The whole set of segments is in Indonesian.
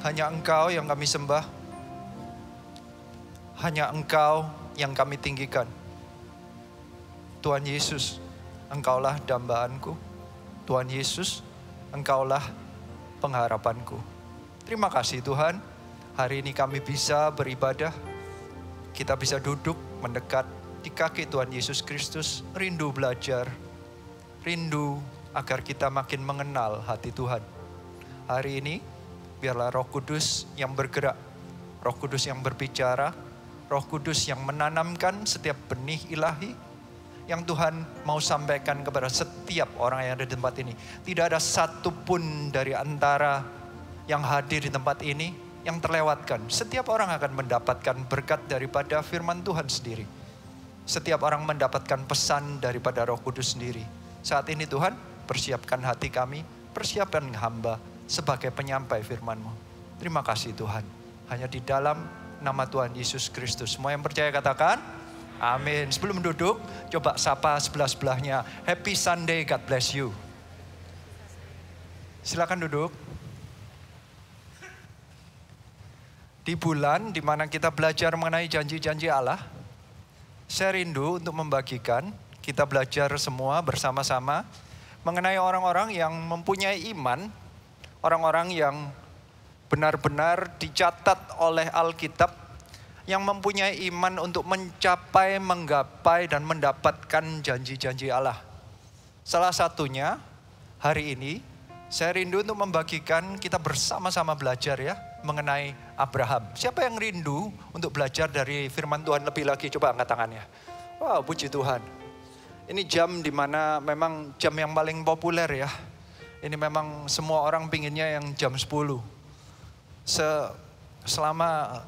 Hanya Engkau yang kami sembah. Hanya Engkau yang kami tinggikan. Tuhan Yesus, Engkaulah dambaanku. Tuhan Yesus, Engkaulah pengharapanku. Terima kasih Tuhan, hari ini kami bisa beribadah. Kita bisa duduk mendekat di kaki Tuhan Yesus Kristus. Rindu belajar, rindu agar kita makin mengenal hati Tuhan. Hari ini biarlah Roh Kudus yang bergerak, Roh Kudus yang berbicara, Roh Kudus yang menanamkan setiap benih ilahi yang Tuhan mau sampaikan kepada setiap orang yang ada di tempat ini. Tidak ada satupun dari antara yang hadir di tempat ini yang terlewatkan. Setiap orang akan mendapatkan berkat daripada firman Tuhan sendiri. Setiap orang mendapatkan pesan daripada Roh Kudus sendiri. Saat ini Tuhan, persiapkan hati kami, persiapkan hamba sebagai penyampai firman-Mu. Terima kasih Tuhan. Hanya di dalam nama Tuhan Yesus Kristus. Semua yang percaya katakan, amin. Sebelum duduk, coba sapa sebelah-sebelahnya. Happy Sunday, God bless you. Silakan duduk. Di bulan di mana kita belajar mengenai janji-janji Allah, saya rindu untuk membagikan, kita belajar semua bersama-sama mengenai orang-orang yang mempunyai iman, orang-orang yang benar-benar dicatat oleh Alkitab, yang mempunyai iman untuk mencapai, menggapai, dan mendapatkan janji-janji Allah. Salah satunya, hari ini, saya rindu untuk membagikan, kita bersama-sama belajar ya, mengenai Abraham. Siapa yang rindu untuk belajar dari firman Tuhan lebih lagi? Coba angkat tangannya. Wow, puji Tuhan. Ini jam di mana memang jam yang paling populer ya. Ini memang semua orang pinginnya yang jam 10. Selama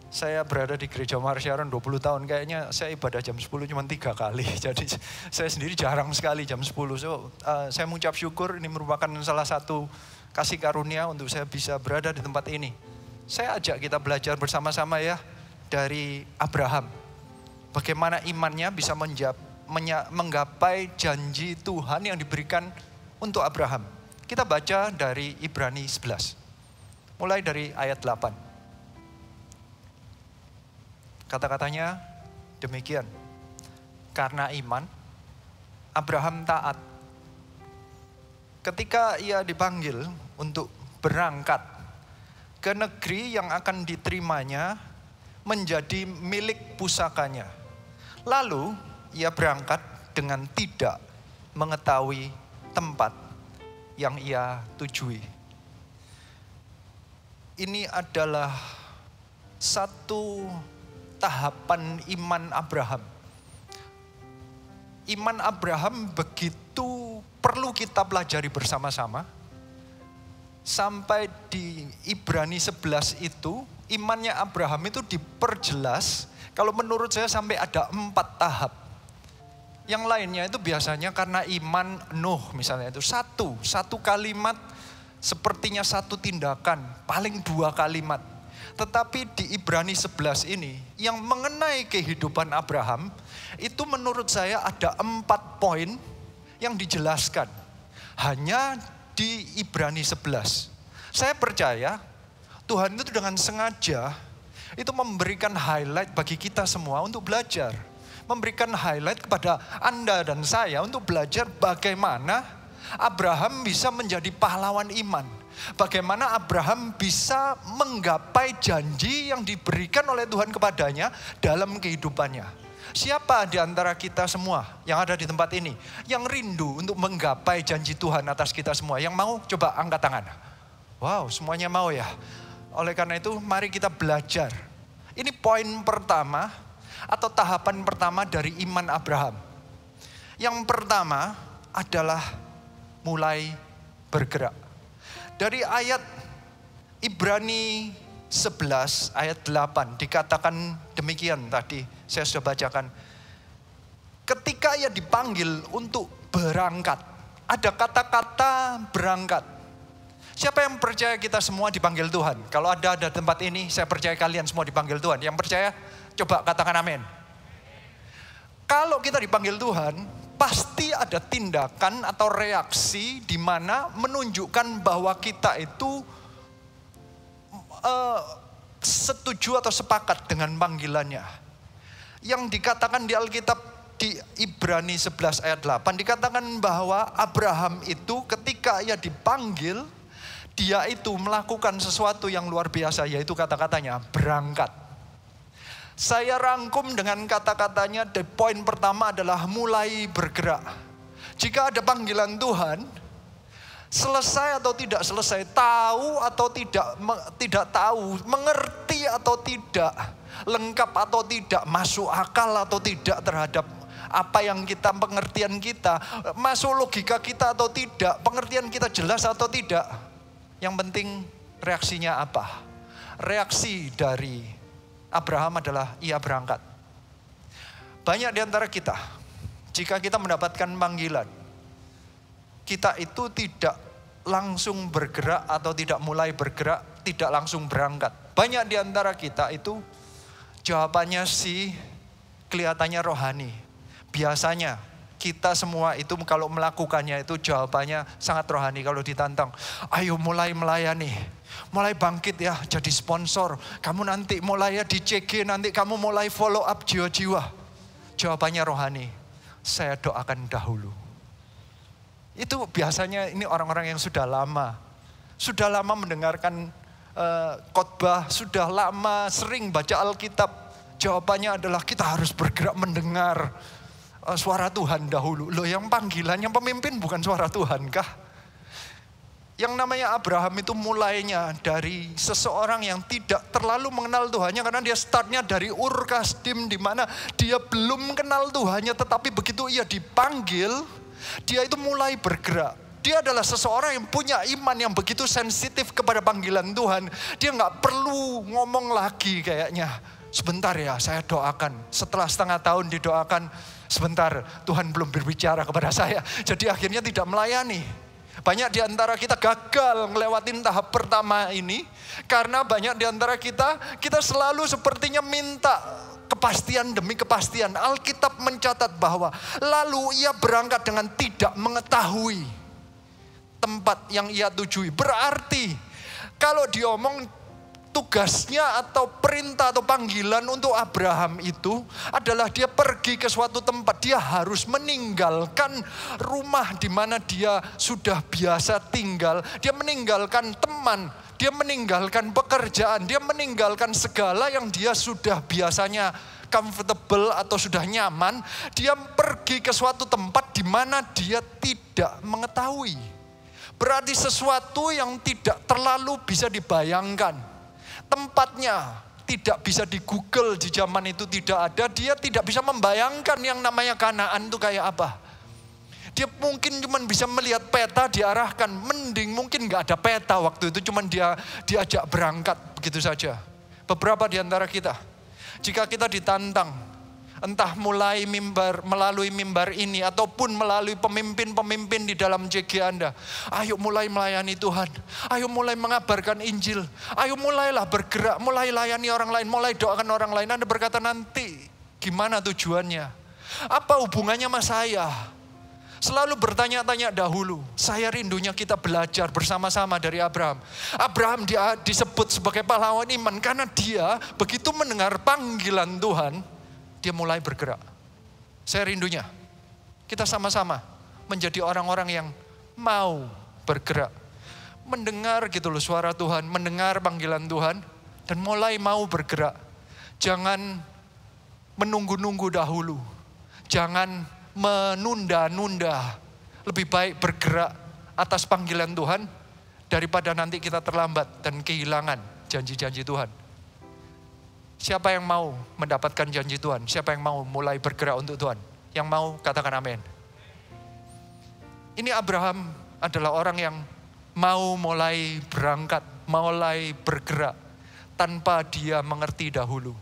saya berada di gereja Marsyaron 20 tahun, kayaknya saya ibadah jam 10 cuma 3 kali. Jadi saya sendiri jarang sekali jam 10. Saya mengucap syukur, ini merupakan salah satu kasih karunia untuk saya bisa berada di tempat ini. Saya ajak kita belajar bersama-sama ya dari Abraham. Bagaimana imannya bisa menggapai janji Tuhan yang diberikan untuk Abraham. Kita baca dari Ibrani 11. Mulai dari ayat 8. Kata-katanya demikian. Karena iman, Abraham taat. Ketika ia dipanggil untuk berangkat ke negeri yang akan diterimanya menjadi milik pusakanya. Lalu ia berangkat dengan tidak mengetahui tempat yang ia tujui. Ini adalah satu tahapan iman Abraham. Iman Abraham begitu perlu kita pelajari bersama-sama. Sampai di Ibrani 11 itu, imannya Abraham itu diperjelas. Kalau menurut saya sampai ada 4 tahap. Yang lainnya itu biasanya karena iman Nuh misalnya itu satu kalimat sepertinya satu tindakan, paling 2 kalimat. Tetapi di Ibrani 11 ini yang mengenai kehidupan Abraham itu menurut saya ada 4 poin yang dijelaskan. Hanya di Ibrani 11. Saya percaya Tuhan itu dengan sengaja itu memberikan highlight bagi kita semua untuk belajar. Memberikan highlight kepada Anda dan saya untuk belajar bagaimana Abraham bisa menjadi pahlawan iman. Bagaimana Abraham bisa menggapai janji yang diberikan oleh Tuhan kepadanya dalam kehidupannya. Siapa di antara kita semua yang ada di tempat ini yang rindu untuk menggapai janji Tuhan atas kita semua? Yang mau coba angkat tangan. Wow, semuanya mau ya. Oleh karena itu mari kita belajar. Ini poin pertama atau tahapan pertama dari iman Abraham. Yang pertama adalah mulai bergerak. Dari ayat Ibrani 11 ayat 8 dikatakan demikian tadi saya sudah bacakan. Ketika ia dipanggil untuk berangkat, ada kata-kata berangkat. Siapa yang percaya kita semua dipanggil Tuhan? Kalau ada tempat ini, saya percaya kalian semua dipanggil Tuhan. Yang percaya, coba katakan amin. Kalau kita dipanggil Tuhan, pasti ada tindakan atau reaksi di mana menunjukkan bahwa kita itu setuju atau sepakat dengan panggilannya. Yang dikatakan di Alkitab di Ibrani 11 ayat 8 dikatakan bahwa Abraham itu ketika ia dipanggil, dia itu melakukan sesuatu yang luar biasa, yaitu kata-katanya berangkat. Saya rangkum dengan kata-katanya, the poin pertama adalah mulai bergerak. Jika ada panggilan Tuhan, selesai atau tidak selesai, tahu atau tidak tahu, mengerti atau tidak, lengkap atau tidak, masuk akal atau tidak terhadap apa yang kita, pengertian kita, masuk logika kita atau tidak, pengertian kita jelas atau tidak. Yang penting reaksinya apa? Reaksi dari Abraham adalah ia berangkat. Banyak di antara kita, jika kita mendapatkan panggilan, kita itu tidak langsung bergerak atau tidak mulai bergerak, tidak langsung berangkat. Banyak di antara kita itu jawabannya sih kelihatannya rohani. Biasanya kita semua itu kalau melakukannya itu jawabannya sangat rohani. Kalau ditantang, ayo mulai melayani, mulai bangkit ya jadi sponsor. Kamu nanti mulai ya di CG, nanti kamu mulai follow up jiwa-jiwa. Jawabannya rohani, saya doakan dahulu. Itu biasanya ini orang-orang yang sudah lama mendengarkan khotbah, sudah lama sering baca Alkitab. Jawabannya adalah kita harus bergerak mendengar suara Tuhan dahulu. Loh, yang panggilan, yang pemimpin bukan suara Tuhan kah? Yang namanya Abraham itu mulainya dari seseorang yang tidak terlalu mengenal Tuhannya, karena dia startnya dari Ur Kasdim, di mana dia belum kenal Tuhannya, tetapi begitu ia dipanggil, dia itu mulai bergerak. Dia adalah seseorang yang punya iman yang begitu sensitif kepada panggilan Tuhan. Dia nggak perlu ngomong lagi kayaknya. Sebentar ya, saya doakan. Setelah setengah tahun didoakan, sebentar, Tuhan belum berbicara kepada saya. Jadi akhirnya tidak melayani. Banyak di antara kita gagal ngelewatin tahap pertama ini. Karena banyak di antara kita selalu sepertinya minta kepastian demi kepastian. Alkitab mencatat bahwa lalu ia berangkat dengan tidak mengetahui tempat yang ia tujui. Berarti kalau diomong tugasnya atau perintah atau panggilan untuk Abraham itu adalah dia pergi ke suatu tempat. Dia harus meninggalkan rumah di mana dia sudah biasa tinggal. Dia meninggalkan teman. Dia meninggalkan pekerjaan. Dia meninggalkan segala yang dia sudah biasanya comfortable atau sudah nyaman. Dia pergi ke suatu tempat di mana dia tidak mengetahui. Berarti sesuatu yang tidak terlalu bisa dibayangkan. Tempatnya tidak bisa di Google, di zaman itu tidak ada. Dia tidak bisa membayangkan yang namanya Kanaan itu kayak apa. Dia mungkin cuma bisa melihat peta, diarahkan. Mending mungkin gak ada peta waktu itu, cuma dia diajak berangkat begitu saja. Beberapa di antara kita, jika kita ditantang, entah melalui mimbar ini ataupun melalui pemimpin-pemimpin di dalam JG Anda. Ayo mulai melayani Tuhan. Ayo mulai mengabarkan Injil. Ayo mulailah bergerak, mulai layani orang lain, mulai doakan orang lain. Anda berkata nanti gimana tujuannya? Apa hubungannya sama saya? Selalu bertanya-tanya dahulu. Saya rindunya kita belajar bersama-sama dari Abraham. Abraham dia disebut sebagai pahlawan iman karena dia begitu mendengar panggilan Tuhan, dia mulai bergerak. Saya rindunya kita sama-sama menjadi orang-orang yang mau bergerak. Mendengar gitu loh suara Tuhan, mendengar panggilan Tuhan dan mulai mau bergerak. Jangan menunggu-nunggu dahulu. Jangan menunda-nunda. Lebih baik bergerak atas panggilan Tuhan daripada nanti kita terlambat dan kehilangan janji-janji Tuhan. Siapa yang mau mendapatkan janji Tuhan? Siapa yang mau mulai bergerak untuk Tuhan? Yang mau katakan amin. Ini Abraham adalah orang yang mau mulai berangkat, mulai bergerak tanpa dia mengerti dahulu.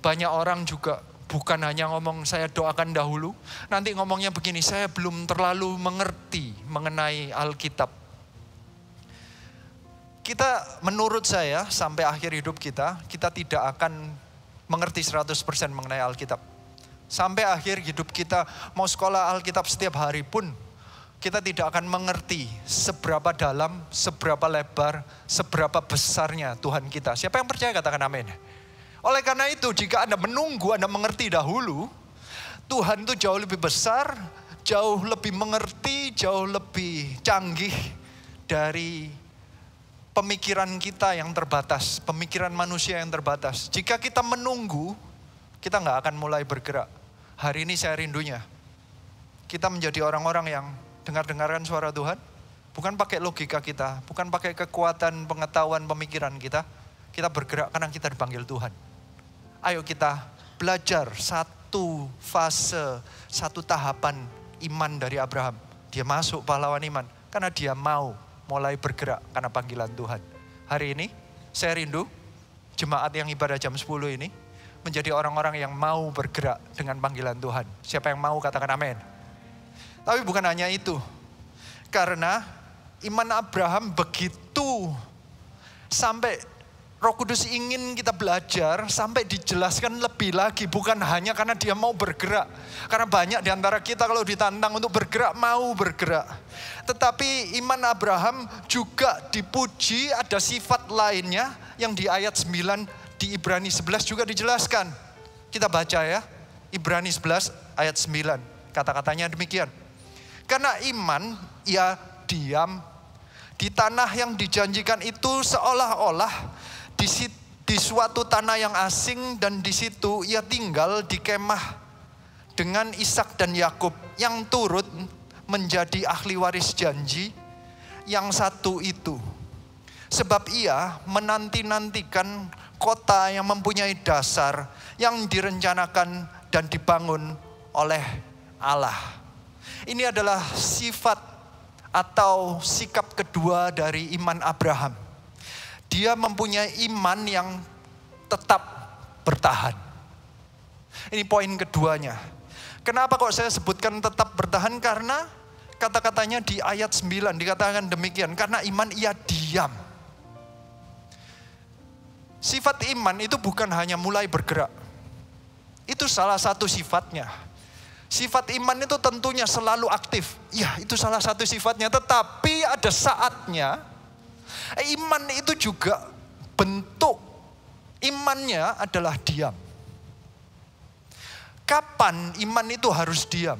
Banyak orang juga bukan hanya ngomong saya doakan dahulu, nanti ngomongnya begini, saya belum terlalu mengerti mengenai Alkitab. Kita menurut saya sampai akhir hidup kita tidak akan mengerti 100% mengenai Alkitab. Sampai akhir hidup kita mau sekolah Alkitab setiap hari pun kita tidak akan mengerti seberapa dalam, seberapa lebar, seberapa besarnya Tuhan kita. Siapa yang percaya katakan amin. Oleh karena itu, jika Anda menunggu, Anda mengerti dahulu, Tuhan itu jauh lebih besar, jauh lebih mengerti, jauh lebih canggih dari pemikiran kita yang terbatas, pemikiran manusia yang terbatas. Jika kita menunggu, kita nggak akan mulai bergerak. Hari ini saya rindunya, kita menjadi orang-orang yang dengar-dengarkan suara Tuhan, bukan pakai logika kita, bukan pakai kekuatan, pengetahuan, pemikiran kita. Kita bergerak karena kita dipanggil Tuhan. Ayo kita belajar satu fase, satu tahapan iman dari Abraham. Dia masuk pahlawan iman karena dia mau mulai bergerak karena panggilan Tuhan. Hari ini saya rindu jemaat yang ibadah jam 10 ini menjadi orang-orang yang mau bergerak dengan panggilan Tuhan. Siapa yang mau katakan amin. Tapi bukan hanya itu. Karena iman Abraham begitu sampai Roh Kudus ingin kita belajar sampai dijelaskan lebih lagi. Bukan hanya karena dia mau bergerak. Karena banyak di antara kita kalau ditantang untuk bergerak, mau bergerak. Tetapi iman Abraham juga dipuji, ada sifat lainnya yang di ayat 9 di Ibrani 11 juga dijelaskan. Kita baca ya, Ibrani 11 ayat 9. Kata-katanya demikian. Karena iman, ia diam di tanah yang dijanjikan itu seolah-olah di suatu tanah yang asing, dan di situ ia tinggal di kemah dengan Ishak dan Yakub yang turut menjadi ahli waris janji yang satu itu. Sebab ia menanti-nantikan kota yang mempunyai dasar yang direncanakan dan dibangun oleh Allah. Ini adalah sifat atau sikap kedua dari iman Abraham. Dia mempunyai iman yang tetap bertahan. Ini poin keduanya. Kenapa kok saya sebutkan tetap bertahan? Karena kata-katanya di ayat 9 dikatakan demikian. Karena iman ia diam. Sifat iman itu bukan hanya mulai bergerak. Itu salah satu sifatnya. Sifat iman itu tentunya selalu aktif. Ya, itu salah satu sifatnya. Tetapi ada saatnya iman itu juga bentuk imannya adalah diam. Kapan iman itu harus diam?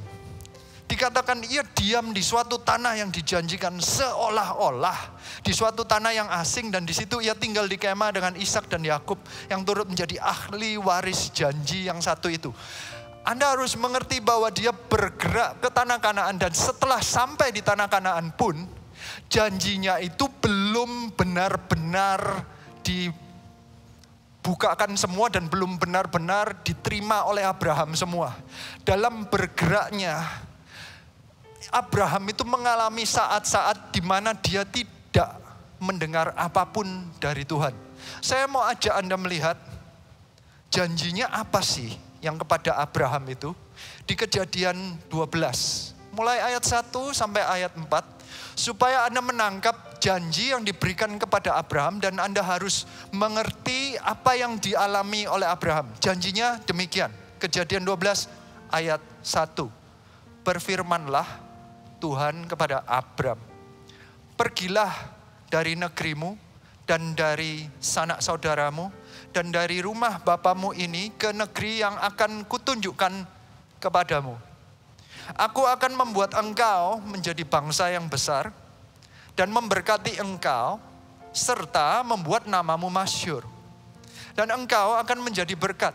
Dikatakan ia diam di suatu tanah yang dijanjikan seolah-olah di suatu tanah yang asing, dan di situ ia tinggal di kemah dengan Ishak dan Yakub yang turut menjadi ahli waris janji yang satu itu. Anda harus mengerti bahwa dia bergerak ke tanah Kanaan, dan setelah sampai di tanah Kanaan pun janjinya itu belum benar-benar dibukakan semua dan belum benar-benar diterima oleh Abraham semua. Dalam bergeraknya, Abraham itu mengalami saat-saat di mana dia tidak mendengar apapun dari Tuhan. Saya mau ajak Anda melihat janjinya apa sih yang kepada Abraham itu di Kejadian 12. Mulai ayat 1 sampai ayat 4. Supaya Anda menangkap janji yang diberikan kepada Abraham, dan Anda harus mengerti apa yang dialami oleh Abraham. Janjinya demikian. Kejadian 12 ayat 1. Berfirmanlah Tuhan kepada Abram, pergilah dari negerimu dan dari sanak saudaramu dan dari rumah bapamu ini ke negeri yang akan kutunjukkan kepadamu. Aku akan membuat engkau menjadi bangsa yang besar dan memberkati engkau serta membuat namamu masyhur. Dan engkau akan menjadi berkat.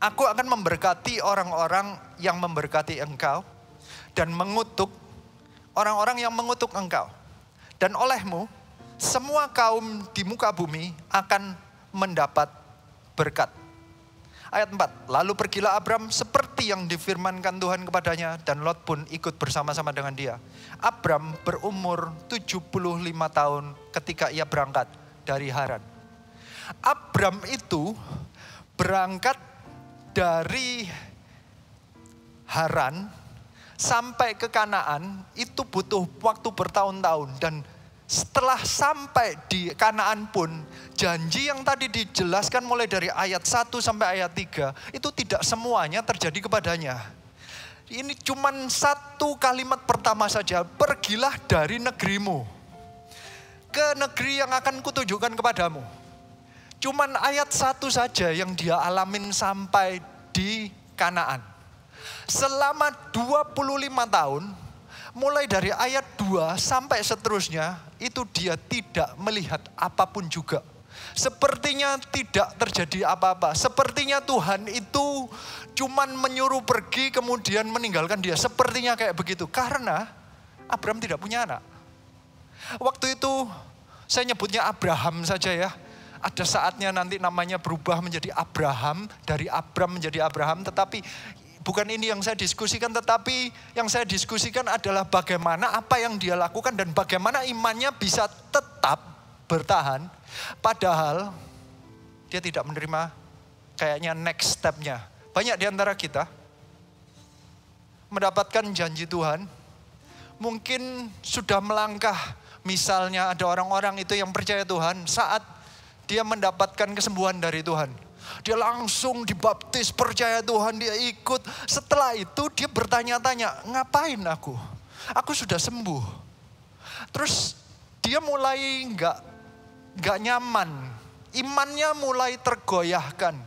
Aku akan memberkati orang-orang yang memberkati engkau dan mengutuk orang-orang yang mengutuk engkau. Dan olehmu semua kaum di muka bumi akan mendapat berkat. Ayat 4, lalu pergilah Abram seperti yang difirmankan Tuhan kepadanya, dan Lot pun ikut bersama-sama dengan dia. Abram berumur 75 tahun ketika ia berangkat dari Haran. Abram itu berangkat dari Haran sampai ke Kanaan itu butuh waktu bertahun-tahun, dan setelah sampai di Kanaan pun, janji yang tadi dijelaskan mulai dari ayat 1 sampai ayat 3, itu tidak semuanya terjadi kepadanya. Ini cuman satu kalimat pertama saja. Pergilah dari negerimu ke negeri yang akan kutunjukkan kepadamu. Cuman ayat 1 saja yang dia alamin sampai di Kanaan. Selama 25 tahun, mulai dari ayat 2 sampai seterusnya, itu dia tidak melihat apapun juga. Sepertinya tidak terjadi apa-apa. Sepertinya Tuhan itu cuman menyuruh pergi kemudian meninggalkan dia. Sepertinya kayak begitu. Karena Abraham tidak punya anak. Waktu itu saya nyebutnya Abraham saja ya. Ada saatnya nanti namanya berubah menjadi Abraham. Dari Abram menjadi Abraham. Tetapi bukan ini yang saya diskusikan. Tetapi yang saya diskusikan adalah bagaimana apa yang dia lakukan. Dan bagaimana imannya bisa tetap bertahan. Padahal dia tidak menerima kayaknya next step-nya. Banyak di antara kita mendapatkan janji Tuhan. Mungkin sudah melangkah. Misalnya ada orang-orang itu yang percaya Tuhan. Saat dia mendapatkan kesembuhan dari Tuhan. Dia langsung dibaptis, percaya Tuhan, dia ikut. Setelah itu dia bertanya-tanya, ngapain aku? Aku sudah sembuh. Terus dia mulai nggak nyaman. Imannya mulai tergoyahkan.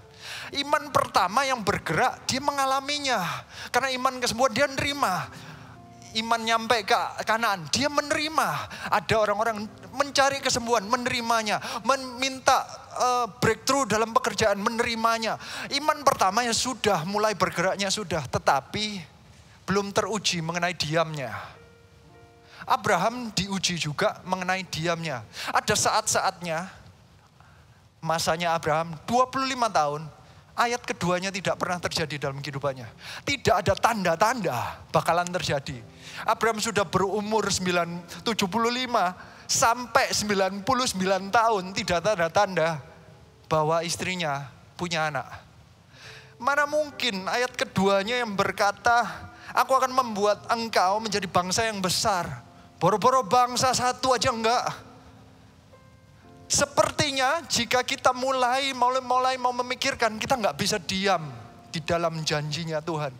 Iman pertama yang bergerak, dia mengalaminya. Karena iman kesembuhan dia nerima. Iman nyampe ke Kanaan, dia menerima. Ada orang-orang mencari kesembuhan, menerimanya. Meminta breakthrough dalam pekerjaan, menerimanya. Iman pertama ya sudah, mulai bergeraknya sudah. Tetapi belum teruji mengenai diamnya. Abraham diuji juga mengenai diamnya. Ada saat-saatnya, masanya Abraham 25 tahun, ayat keduanya tidak pernah terjadi dalam kehidupannya. Tidak ada tanda-tanda bakalan terjadi. Abraham sudah berumur 75 sampai 99 tahun, tidak ada tanda bahwa istrinya punya anak. Mana mungkin ayat keduanya yang berkata, aku akan membuat engkau menjadi bangsa yang besar. Boro-boro bangsa satu aja enggak. Sepertinya jika kita mulai mau memikirkan, kita enggak bisa diam di dalam janjinya Tuhan.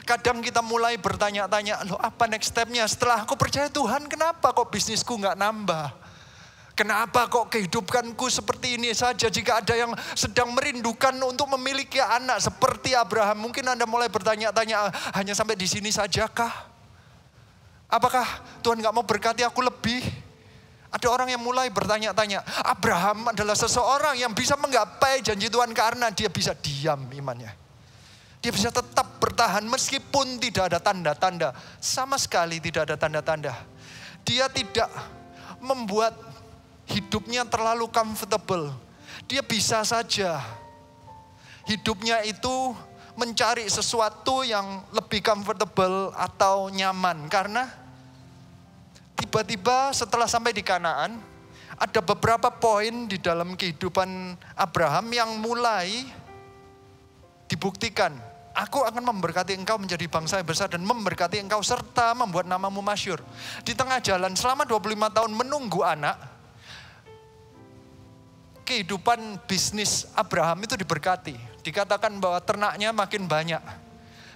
Kadang kita mulai bertanya-tanya, loh apa next step-nya? Setelah aku percaya Tuhan, kenapa kok bisnisku enggak nambah? Kenapa kok kehidupanku seperti ini saja? Jika ada yang sedang merindukan untuk memiliki anak seperti Abraham, mungkin Anda mulai bertanya-tanya, hanya sampai di sini sajakah? Apakah Tuhan gak mau berkati aku lebih? Ada orang yang mulai bertanya-tanya. Abraham adalah seseorang yang bisa menggapai janji Tuhan karena dia bisa diam imannya. Dia bisa tetap bertahan meskipun tidak ada tanda-tanda. Sama sekali tidak ada tanda-tanda. Dia tidak membuat hidupnya terlalu comfortable. Dia bisa saja hidupnya itu mencari sesuatu yang lebih comfortable atau nyaman. Karena tiba-tiba setelah sampai di Kanaan, ada beberapa poin di dalam kehidupan Abraham yang mulai dibuktikan. Aku akan memberkati engkau menjadi bangsa yang besar dan memberkati engkau serta membuat namamu masyhur. Di tengah jalan selama 25 tahun menunggu anak, kehidupan bisnis Abraham itu diberkati. Dikatakan bahwa ternaknya makin banyak.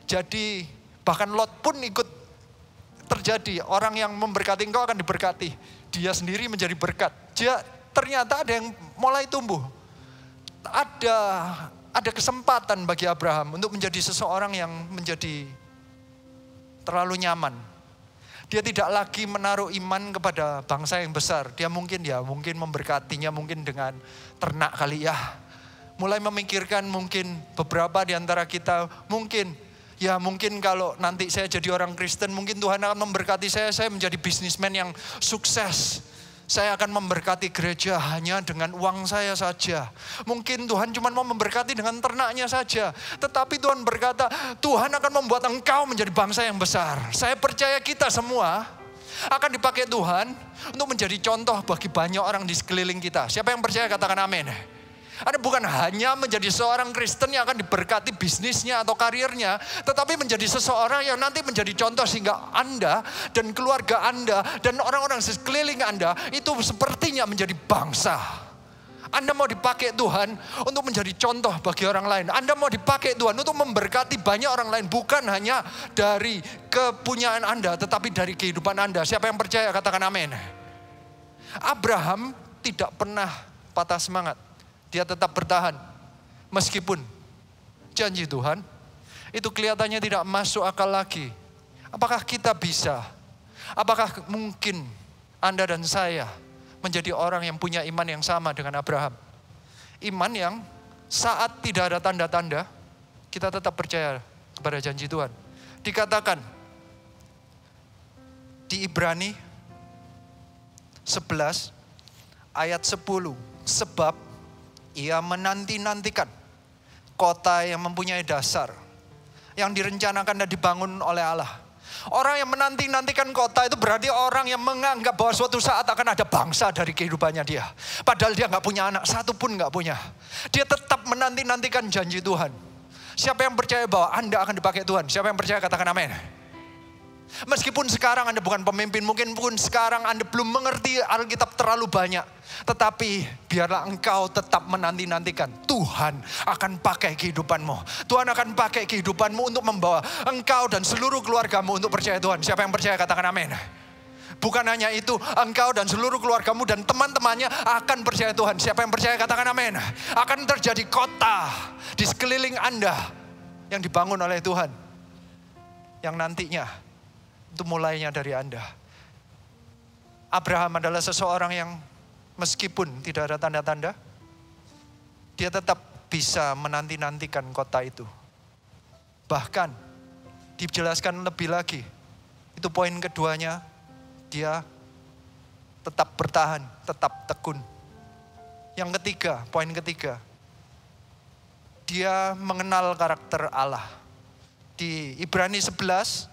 Jadi bahkan Lot pun ikut terjadi. Orang yang memberkati engkau akan diberkati. Dia sendiri menjadi berkat. Ternyata ada yang mulai tumbuh. Ada kesempatan bagi Abraham untuk menjadi seseorang yang menjadi terlalu nyaman. Dia tidak lagi menaruh iman kepada bangsa yang besar. Dia mungkin memberkatinya mungkin dengan ternak kali ya. Mulai memikirkan mungkin beberapa di antara kita mungkin kalau nanti saya jadi orang Kristen mungkin Tuhan akan memberkati saya menjadi bisnismen yang sukses. Saya akan memberkati gereja hanya dengan uang saya saja. Mungkin Tuhan cuma mau memberkati dengan ternaknya saja. Tetapi Tuhan berkata, Tuhan akan membuat engkau menjadi bangsa yang besar. Saya percaya kita semua akan dipakai Tuhan untuk menjadi contoh bagi banyak orang di sekeliling kita. Siapa yang percaya katakan amin. Anda bukan hanya menjadi seorang Kristen yang akan diberkati bisnisnya atau karirnya, tetapi menjadi seseorang yang nanti menjadi contoh sehingga Anda dan keluarga Anda dan orang-orang sekeliling Anda itu sepertinya menjadi bangsa. Anda mau dipakai Tuhan untuk menjadi contoh bagi orang lain. Anda mau dipakai Tuhan untuk memberkati banyak orang lain. Bukan hanya dari kepunyaan Anda, tetapi dari kehidupan Anda. Siapa yang percaya katakan amin. Abraham tidak pernah patah semangat. Dia tetap bertahan. Meskipun janji Tuhan itu kelihatannya tidak masuk akal lagi. Apakah kita bisa? Apakah mungkin Anda dan saya menjadi orang yang punya iman yang sama dengan Abraham? Iman yang saat tidak ada tanda-tanda, kita tetap percaya kepada janji Tuhan. Dikatakan di Ibrani 11 ayat 10, sebab ia menanti-nantikan kota yang mempunyai dasar, yang direncanakan dan dibangun oleh Allah. Orang yang menanti-nantikan kota itu berarti orang yang menganggap bahwa suatu saat akan ada bangsa dari kehidupannya dia. Padahal dia gak punya anak, satu pun gak punya. Dia tetap menanti-nantikan janji Tuhan. Siapa yang percaya bahwa Anda akan dipakai Tuhan? Siapa yang percaya katakan amin. Meskipun sekarang Anda bukan pemimpin, mungkin pun sekarang Anda belum mengerti Alkitab terlalu banyak. Tetapi biarlah engkau tetap menanti-nantikan. Tuhan akan pakai kehidupanmu. Tuhan akan pakai kehidupanmu untuk membawa engkau dan seluruh keluargamu untuk percaya Tuhan. Siapa yang percaya katakan amin. Bukan hanya itu, engkau dan seluruh keluargamu dan teman-temannya akan percaya Tuhan. Siapa yang percaya katakan amin. Akan terjadi kota di sekeliling Anda yang dibangun oleh Tuhan. Yang nantinya itu mulainya dari Anda. Abraham adalah seseorang yang meskipun tidak ada tanda-tanda, dia tetap bisa menanti-nantikan kota itu. Bahkan dijelaskan lebih lagi, itu poin keduanya, dia tetap bertahan, tetap tekun. Yang ketiga, poin ketiga, dia mengenal karakter Allah. Di Ibrani 11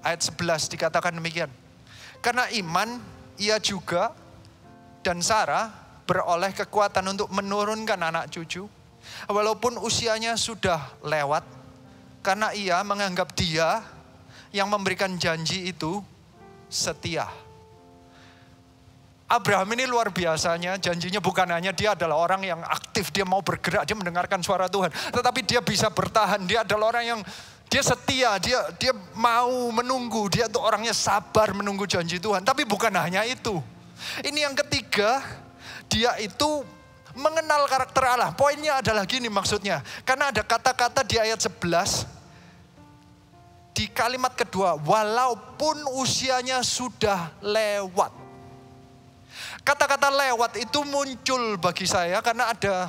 ayat 11 dikatakan demikian. Karena iman ia juga dan Sarah beroleh kekuatan untuk menurunkan anak cucu. Walaupun usianya sudah lewat. Karena ia menganggap dia yang memberikan janji itu setia. Abraham ini luar biasanya, janjinya bukan hanya dia adalah orang yang aktif, dia mau bergerak, dia mendengarkan suara Tuhan. Tetapi dia bisa bertahan, dia adalah orang yang dia setia, dia mau menunggu, dia tuh orangnya sabar menunggu janji Tuhan. Tapi bukan hanya itu. Ini yang ketiga, dia itu mengenal karakter Allah. Poinnya adalah gini maksudnya. Karena ada kata-kata di ayat 11, di kalimat kedua, walaupun usianya sudah lewat. Kata-kata lewat itu muncul bagi saya karena ada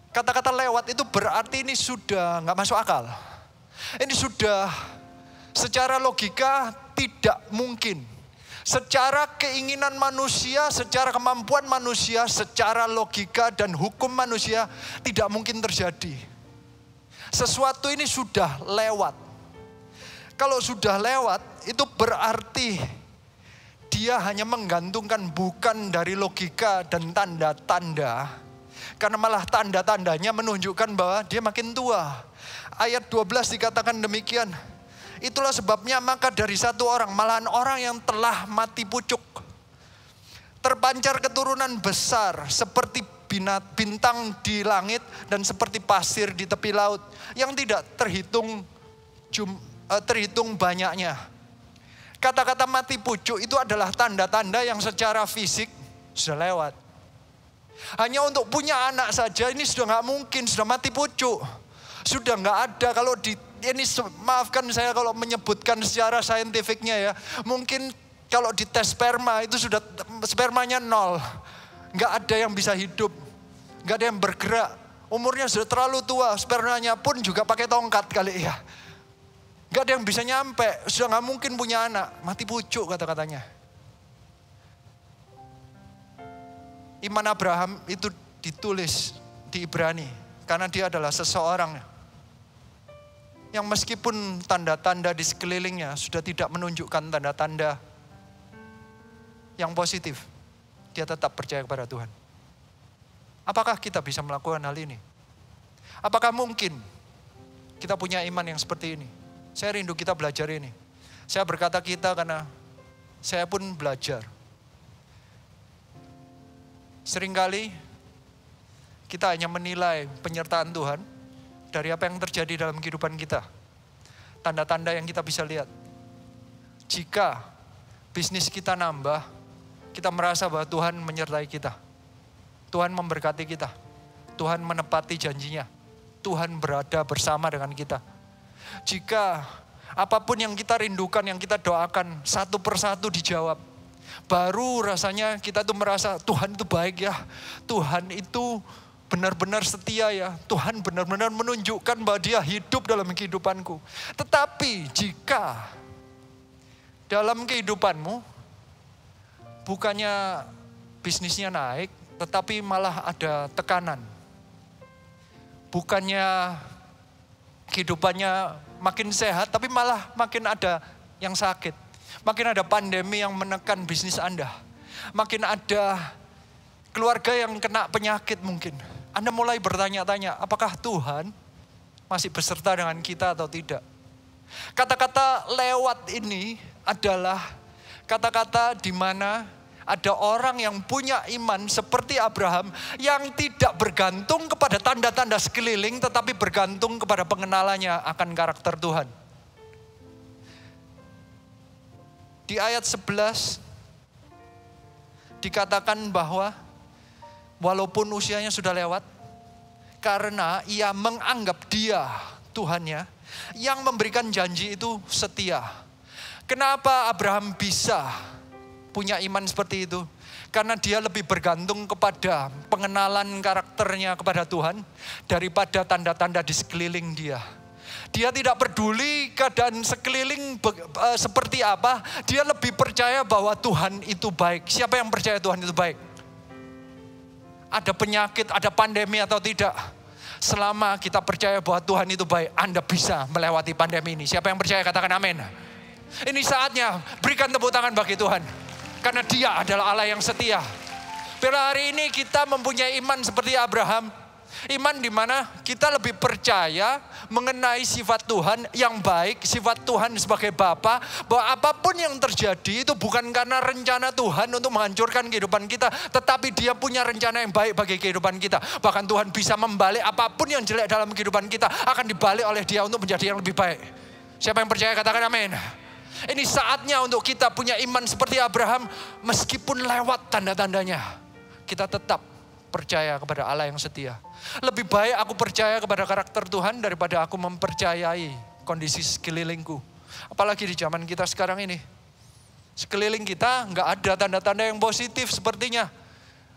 kata-kata lewat itu berarti ini sudah gak masuk akal. Ini sudah secara logika tidak mungkin. Secara keinginan manusia, secara kemampuan manusia, secara logika dan hukum manusia tidak mungkin terjadi. Sesuatu ini sudah lewat. Kalau sudah lewat itu berarti dia hanya menggantungkan bukan dari logika dan tanda-tanda. Karena malah tanda-tandanya menunjukkan bahwa dia makin tua. Ayat 12 dikatakan demikian. Itulah sebabnya maka dari satu orang, malahan orang yang telah mati pucuk, terpancar keturunan besar seperti bintang di langit dan seperti pasir di tepi laut yang tidak terhitung banyaknya. Kata-kata mati pucuk itu adalah tanda-tanda yang secara fisik sudah lewat. Hanya untuk punya anak saja ini sudah gak mungkin, sudah mati pucuk. Sudah gak ada kalau ini maafkan saya kalau menyebutkan secara saintifiknya ya. Mungkin kalau di tes sperma itu sudah spermanya 0. Gak ada yang bisa hidup. Gak ada yang bergerak. Umurnya sudah terlalu tua. Spermanya pun juga pakai tongkat kali ya. Gak ada yang bisa nyampe. Sudah gak mungkin punya anak. Mati pucuk kata-katanya. Iman Abraham itu ditulis di Ibrani. Karena dia adalah seseorang yang meskipun tanda-tanda di sekelilingnya sudah tidak menunjukkan tanda-tanda yang positif, dia tetap percaya kepada Tuhan. Apakah kita bisa melakukan hal ini? Apakah mungkin kita punya iman yang seperti ini? Saya rindu kita belajar ini. Saya berkata kita karena saya pun belajar. Seringkali kita hanya menilai penyertaan Tuhan dari apa yang terjadi dalam kehidupan kita. Tanda-tanda yang kita bisa lihat. Jika bisnis kita nambah, kita merasa bahwa Tuhan menyertai kita. Tuhan memberkati kita. Tuhan menepati janjinya. Tuhan berada bersama dengan kita. Jika apapun yang kita rindukan, yang kita doakan, satu persatu dijawab. Baru rasanya kita tuh merasa Tuhan itu baik ya. Tuhan itu benar-benar setia ya. Tuhan benar-benar menunjukkan bahwa Dia hidup dalam kehidupanku. Tetapi jika dalam kehidupanmu bukannya bisnisnya naik, tetapi malah ada tekanan. Bukannya kehidupannya makin sehat, tapi malah makin ada yang sakit. Makin ada pandemi yang menekan bisnis Anda. Makin ada keluarga yang kena penyakit mungkin. Anda mulai bertanya-tanya, apakah Tuhan masih beserta dengan kita atau tidak? Kata-kata lewat ini adalah kata-kata di mana ada orang yang punya iman seperti Abraham yang tidak bergantung kepada tanda-tanda sekeliling tetapi bergantung kepada pengenalannya akan karakter Tuhan. Di ayat 11 dikatakan bahwa walaupun usianya sudah lewat, karena ia menganggap Dia Tuhannya yang memberikan janji itu setia. Kenapa Abraham bisa punya iman seperti itu? Karena dia lebih bergantung kepada pengenalan karakternya kepada Tuhan daripada tanda-tanda di sekeliling dia. Dia tidak peduli keadaan sekeliling seperti apa. Dia lebih percaya bahwa Tuhan itu baik. Siapa yang percaya Tuhan itu baik? Ada penyakit, ada pandemi atau tidak? Selama kita percaya bahwa Tuhan itu baik, Anda bisa melewati pandemi ini. Siapa yang percaya katakan amin. Ini saatnya berikan tepuk tangan bagi Tuhan. Karena Dia adalah Allah yang setia. Pada hari ini kita mempunyai iman seperti Abraham. Iman di mana kita lebih percaya mengenai sifat Tuhan yang baik, sifat Tuhan sebagai Bapa, bahwa apapun yang terjadi itu bukan karena rencana Tuhan untuk menghancurkan kehidupan kita, tetapi Dia punya rencana yang baik bagi kehidupan kita. Bahkan Tuhan bisa membalik apapun yang jelek dalam kehidupan kita, akan dibalik oleh Dia untuk menjadi yang lebih baik. Siapa yang percaya katakan amin. Ini saatnya untuk kita punya iman seperti Abraham, meskipun lewat tanda-tandanya, kita tetap percaya kepada Allah yang setia. Lebih baik aku percaya kepada karakter Tuhan daripada aku mempercayai kondisi sekelilingku. Apalagi di zaman kita sekarang ini. Sekeliling kita nggak ada tanda-tanda yang positif sepertinya.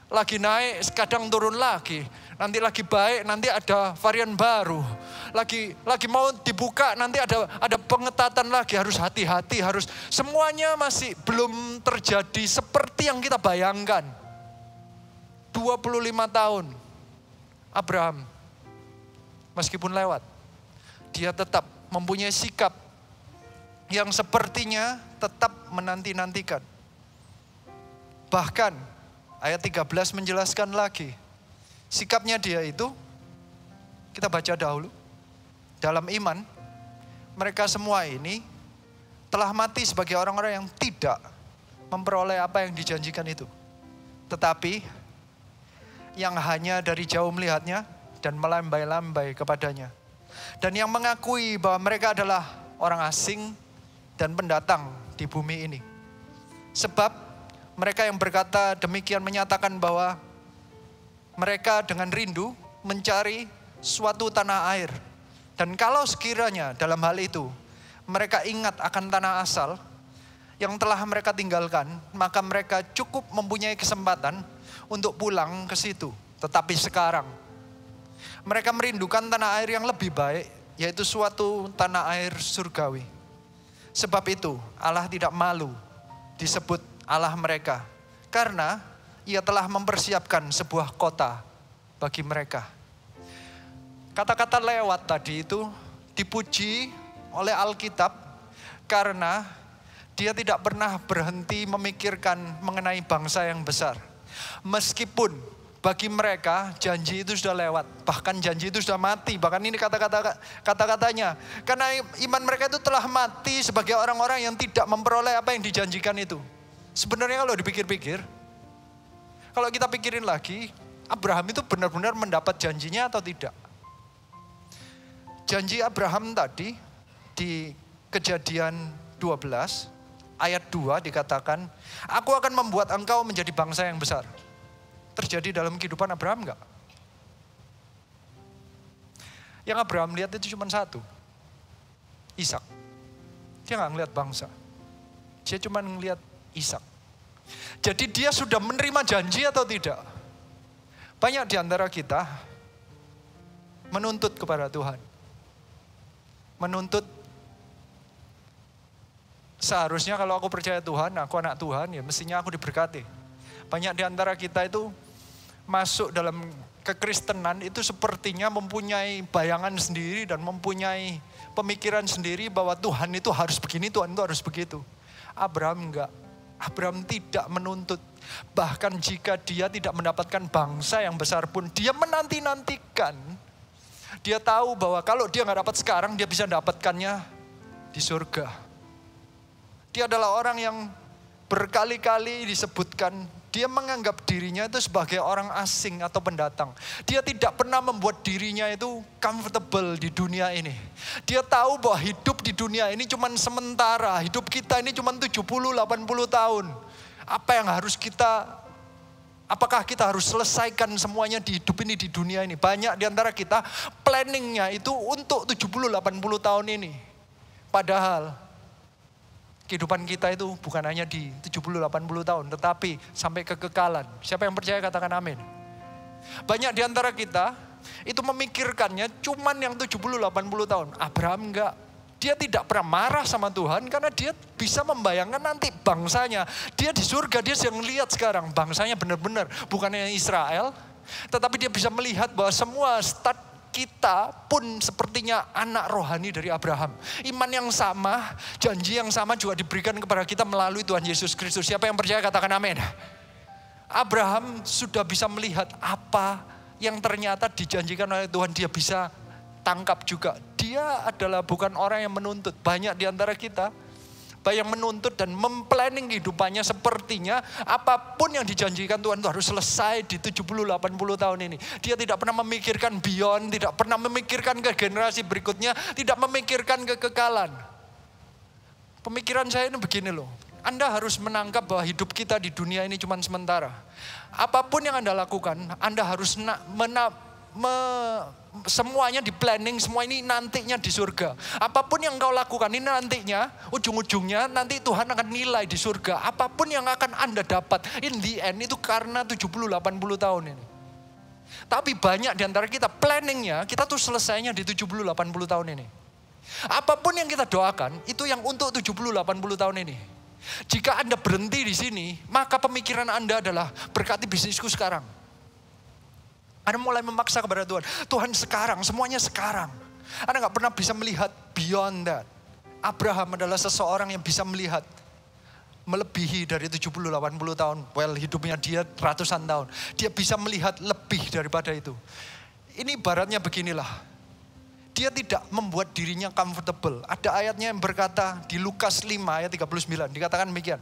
Lagi naik, kadang turun lagi. Nanti lagi baik, nanti ada varian baru. Lagi mau dibuka, nanti ada pengetatan lagi. Harus hati-hati, harus semuanya masih belum terjadi seperti yang kita bayangkan. 25 tahun Abraham, meskipun lewat, dia tetap mempunyai sikap yang sepertinya tetap menanti-nantikan. Bahkan ayat 13 menjelaskan lagi, sikapnya dia itu, kita baca dahulu, dalam iman, mereka semua ini telah mati sebagai orang-orang yang tidak memperoleh apa yang dijanjikan itu. Tetapi yang hanya dari jauh melihatnya dan melambai-lambai kepadanya. Dan yang mengakui bahwa mereka adalah orang asing dan pendatang di bumi ini. Sebab mereka yang berkata demikian menyatakan bahwa mereka dengan rindu mencari suatu tanah air. Dan kalau sekiranya dalam hal itu mereka ingat akan tanah asal yang telah mereka tinggalkan, maka mereka cukup mempunyai kesempatan untuk pulang ke situ. Tetapi sekarang mereka merindukan tanah air yang lebih baik, yaitu suatu tanah air surgawi. Sebab itu Allah tidak malu disebut Allah mereka, karena Ia telah mempersiapkan sebuah kota bagi mereka. Kata-kata lewat tadi itu dipuji oleh Alkitab karena dia tidak pernah berhenti memikirkan mengenai bangsa yang besar. Meskipun bagi mereka janji itu sudah lewat, bahkan janji itu sudah mati, bahkan ini kata-katanya. Karena iman mereka itu telah mati sebagai orang-orang yang tidak memperoleh apa yang dijanjikan itu. Sebenarnya kalau dipikir-pikir, Kalau kita pikirin lagi, Abraham itu benar-benar mendapat janjinya atau tidak? Janji Abraham tadi di Kejadian 12 ayat 2 dikatakan, aku akan membuat engkau menjadi bangsa yang besar. Terjadi dalam kehidupan Abraham enggak? Yang Abraham lihat itu cuma satu, Ishak. Dia enggak ngelihat bangsa. Dia cuma ngelihat Ishak. Jadi dia sudah menerima janji atau tidak? Banyak di antara kita menuntut kepada Tuhan. Menuntut, seharusnya kalau aku percaya Tuhan, aku anak Tuhan, ya mestinya aku diberkati. Banyak di antara kita itu masuk dalam kekristenan itu sepertinya mempunyai bayangan sendiri dan mempunyai pemikiran sendiri bahwa Tuhan itu harus begini, Tuhan itu harus begitu. Abraham enggak. Abraham tidak menuntut. Bahkan jika dia tidak mendapatkan bangsa yang besar pun, dia menanti-nantikan. Dia tahu bahwa kalau dia enggak dapat sekarang, dia bisa dapatkannya di surga. Dia adalah orang yang berkali-kali disebutkan, dia menganggap dirinya itu sebagai orang asing atau pendatang. Dia tidak pernah membuat dirinya itu comfortable di dunia ini. Dia tahu bahwa hidup di dunia ini cuma sementara. Hidup kita ini cuma 70-80 tahun. Apa yang harus apakah kita harus selesaikan semuanya di hidup ini, di dunia ini? Banyak di antara kita planningnya itu untuk 70-80 tahun ini. Padahal kehidupan kita itu bukan hanya di 70-80 tahun, tetapi sampai kekekalan. Siapa yang percaya katakan amin. Banyak di antara kita itu memikirkannya cuman yang 70-80 tahun. Abraham enggak. Dia tidak pernah marah sama Tuhan karena dia bisa membayangkan nanti bangsanya. Dia di surga, dia sedang lihat sekarang bangsanya benar-benar. Bukannya Israel, tetapi dia bisa melihat bahwa semua kita pun sepertinya anak rohani dari Abraham. Iman yang sama, janji yang sama juga diberikan kepada kita melalui Tuhan Yesus Kristus. Siapa yang percaya katakan amin. Abraham sudah bisa melihat apa yang ternyata dijanjikan oleh Tuhan. Dia bisa tangkap juga. Dia adalah bukan orang yang menuntut. Banyak di antara kita yang menuntut dan memplanning kehidupannya sepertinya apapun yang dijanjikan Tuhan itu harus selesai di 70-80 tahun ini. Dia tidak pernah memikirkan beyond, tidak pernah memikirkan ke generasi berikutnya, tidak memikirkan kekekalan. Pemikiran saya ini begini loh, Anda harus menangkap bahwa hidup kita di dunia ini cuma sementara. Apapun yang Anda lakukan, Anda harus semuanya di planning, semua ini nantinya di surga. Apapun yang kau lakukan ini nantinya, ujung-ujungnya nanti Tuhan akan nilai di surga. Apapun yang akan Anda dapat, in the end itu karena 70-80 tahun ini. Tapi banyak di antara kita planningnya, kita tuh selesainya di 70-80 tahun ini. Apapun yang kita doakan, itu yang untuk 70-80 tahun ini. Jika Anda berhenti di sini, maka pemikiran Anda adalah berkati bisnisku sekarang. Anda mulai memaksa kepada Tuhan. Tuhan sekarang, semuanya sekarang. Anda gak pernah bisa melihat beyond that. Abraham adalah seseorang yang bisa melihat melebihi dari 70-80 tahun. Well, hidupnya dia ratusan tahun. Dia bisa melihat lebih daripada itu. Ini ibaratnya beginilah. Dia tidak membuat dirinya comfortable. Ada ayatnya yang berkata di Lukas 5 ayat 39. Dikatakan demikian.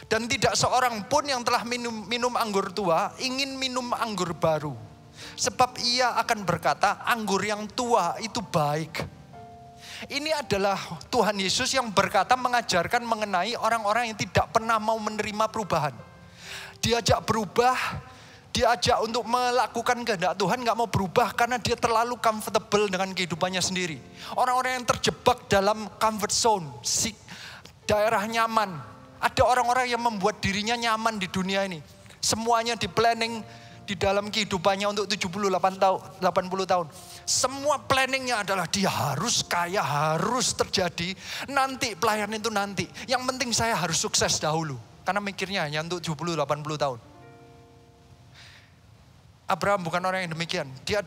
Dan tidak seorang pun yang telah minum anggur tua ingin minum anggur baru. Sebab ia akan berkata anggur yang tua itu baik. Ini adalah Tuhan Yesus yang berkata mengajarkan mengenai orang-orang yang tidak pernah mau menerima perubahan. Diajak berubah, diajak untuk melakukan kehendak Tuhan, gak mau berubah karena dia terlalu comfortable dengan kehidupannya sendiri. Orang-orang yang terjebak dalam comfort zone, daerah nyaman. Ada orang-orang yang membuat dirinya nyaman di dunia ini. Semuanya di planning di dalam kehidupannya untuk 70-80 tahun. Semua planningnya adalah dia harus kaya, harus terjadi. Nanti pelayanan itu nanti. Yang penting saya harus sukses dahulu. Karena mikirnya hanya untuk 70-80 tahun. Abraham bukan orang yang demikian. Dia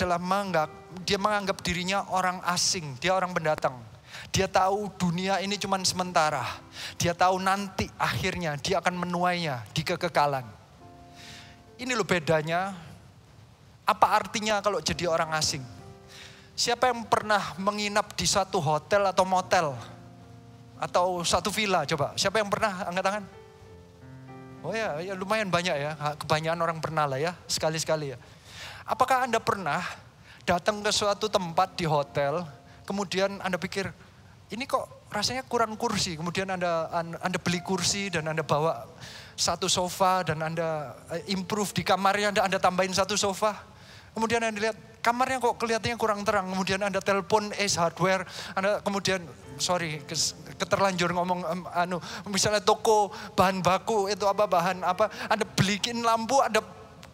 menganggap dirinya orang asing. Dia orang pendatang. Dia tahu dunia ini cuma sementara. Dia tahu nanti akhirnya dia akan menuainya di kekekalan. Ini loh bedanya. Apa artinya kalau jadi orang asing? Siapa yang pernah menginap di satu hotel atau motel? Atau satu villa coba. Siapa yang pernah angkat tangan? Oh ya, ya lumayan banyak ya. Kebanyakan orang pernah lah ya, sekali-sekali ya. Apakah Anda pernah datang ke suatu tempat di hotel, kemudian Anda pikir, ini kok rasanya kurang kursi. Kemudian Anda beli kursi dan Anda bawa satu sofa dan Anda improve di kamarnya, Anda tambahin satu sofa. Kemudian Anda lihat kamarnya kok kelihatannya kurang terang. Kemudian Anda telepon Ace Hardware, Anda kemudian keterlanjur ngomong misalnya toko bahan baku itu bahan apa, Anda beliin lampu, Anda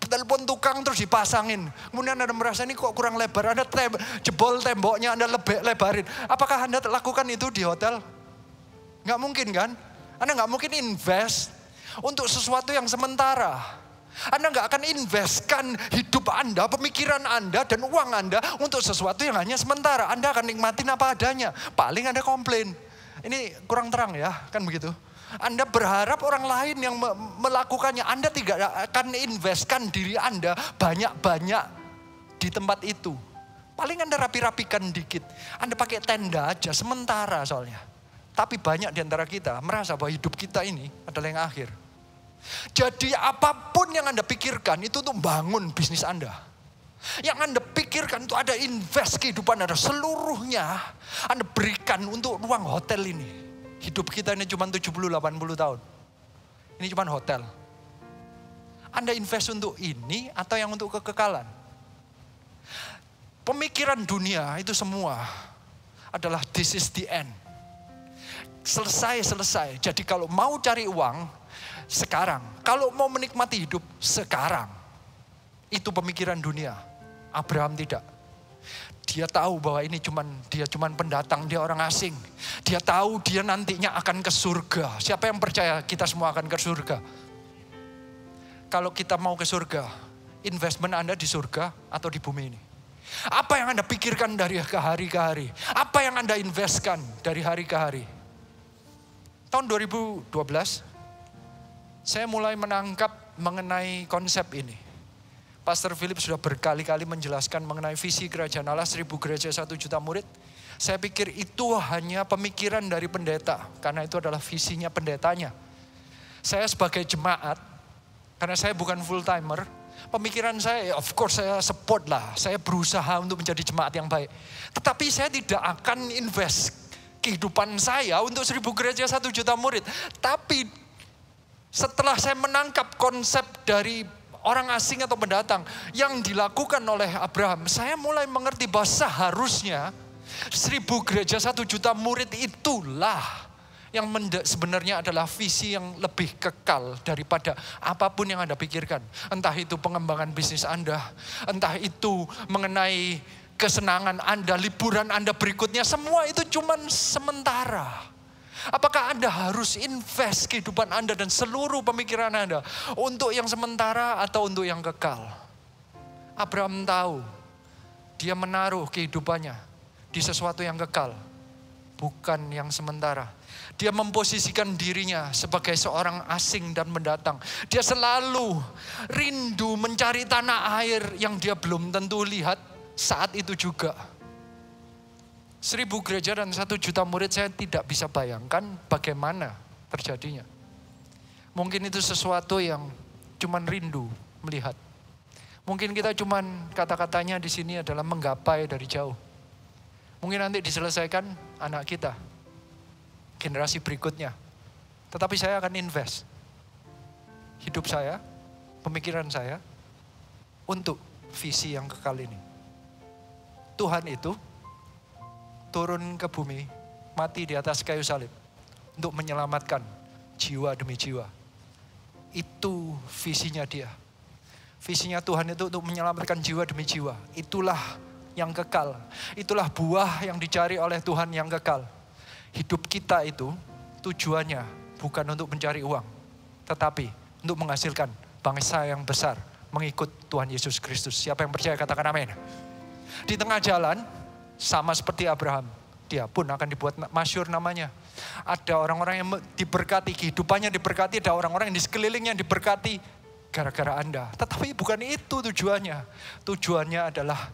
telepon tukang terus dipasangin. Kemudian Anda merasa ini kok kurang lebar, Anda jebol temboknya, Anda lebarin. Apakah Anda lakukan itu di hotel? Nggak mungkin kan? Anda nggak mungkin invest untuk sesuatu yang sementara. Anda nggak akan investkan hidup Anda, pemikiran Anda, dan uang Anda untuk sesuatu yang hanya sementara. Anda akan nikmatin apa adanya. Paling Anda komplain. Ini kurang terang ya, kan begitu. Anda berharap orang lain yang melakukannya. Anda tidak akan investkan diri Anda banyak-banyak di tempat itu. Paling Anda rapi-rapikan dikit. Anda pakai tenda aja, sementara soalnya. Tapi banyak di antara kita merasa bahwa hidup kita ini adalah yang akhir. Jadi apapun yang Anda pikirkan itu untuk bangun bisnis Anda. Yang Anda pikirkan itu ada invest kehidupan Anda. Seluruhnya Anda berikan untuk ruang hotel ini. Hidup kita ini cuma 70-80 tahun. Ini cuma hotel. Anda invest untuk ini atau yang untuk kekekalan? Pemikiran dunia itu semua adalah this is the end. Selesai. Jadi kalau mau cari uang, sekarang. Kalau mau menikmati hidup, sekarang. Itu pemikiran dunia. Abraham tidak. Dia tahu bahwa ini dia cuman pendatang, dia orang asing. Dia tahu dia nantinya akan ke surga. Siapa yang percaya kita semua akan ke surga? Kalau kita mau ke surga, investment Anda di surga atau di bumi ini? Apa yang Anda pikirkan dari hari ke hari? Apa yang Anda investkan dari hari ke hari? Tahun 2012, saya mulai menangkap mengenai konsep ini. Pastor Philip sudah berkali-kali menjelaskan mengenai visi kerajaan Allah, 1000 gereja 1 juta murid. Saya pikir itu hanya pemikiran dari pendeta, karena itu adalah visinya pendetanya. Saya sebagai jemaat, karena saya bukan full timer, pemikiran saya, of course saya support lah. Saya berusaha untuk menjadi jemaat yang baik. Tetapi saya tidak akan invest kehidupan saya untuk 1000 gereja 1 juta murid. Tapi setelah saya menangkap konsep dari orang asing atau pendatang yang dilakukan oleh Abraham, saya mulai mengerti bahwa seharusnya 1000 gereja 1 juta murid itulah yang sebenarnya adalah visi yang lebih kekal daripada apapun yang Anda pikirkan. Entah itu pengembangan bisnis Anda, entah itu mengenai kesenangan Anda, liburan Anda berikutnya, semua itu cuma sementara. Apakah Anda harus invest kehidupan Anda dan seluruh pemikiran Anda untuk yang sementara atau untuk yang kekal? Abraham tahu, dia menaruh kehidupannya di sesuatu yang kekal, bukan yang sementara. Dia memposisikan dirinya sebagai seorang asing dan pendatang. Dia selalu rindu mencari tanah air yang dia belum tentu lihat saat itu juga. 1000 gereja dan 1 juta murid, saya tidak bisa bayangkan bagaimana terjadinya. Mungkin itu sesuatu yang cuman rindu melihat. Mungkin kita cuman kata-katanya di sini adalah menggapai dari jauh. Mungkin nanti diselesaikan anak kita, generasi berikutnya. Tetapi saya akan invest hidup saya, pemikiran saya untuk visi yang kekal ini. Tuhan itu turun ke bumi, mati di atas kayu salib untuk menyelamatkan jiwa demi jiwa. Itu visinya dia. Visinya Tuhan itu untuk menyelamatkan jiwa demi jiwa. Itulah yang kekal. Itulah buah yang dicari oleh Tuhan yang kekal. Hidup kita itu tujuannya bukan untuk mencari uang, tetapi untuk menghasilkan bangsa yang besar mengikut Tuhan Yesus Kristus. Siapa yang percaya katakan amin. Di tengah jalan, sama seperti Abraham, dia pun akan dibuat masyhur namanya. Ada orang-orang yang diberkati, kehidupannya diberkati, ada orang-orang yang di sekelilingnya diberkati gara-gara Anda. Tetapi bukan itu tujuannya. Tujuannya adalah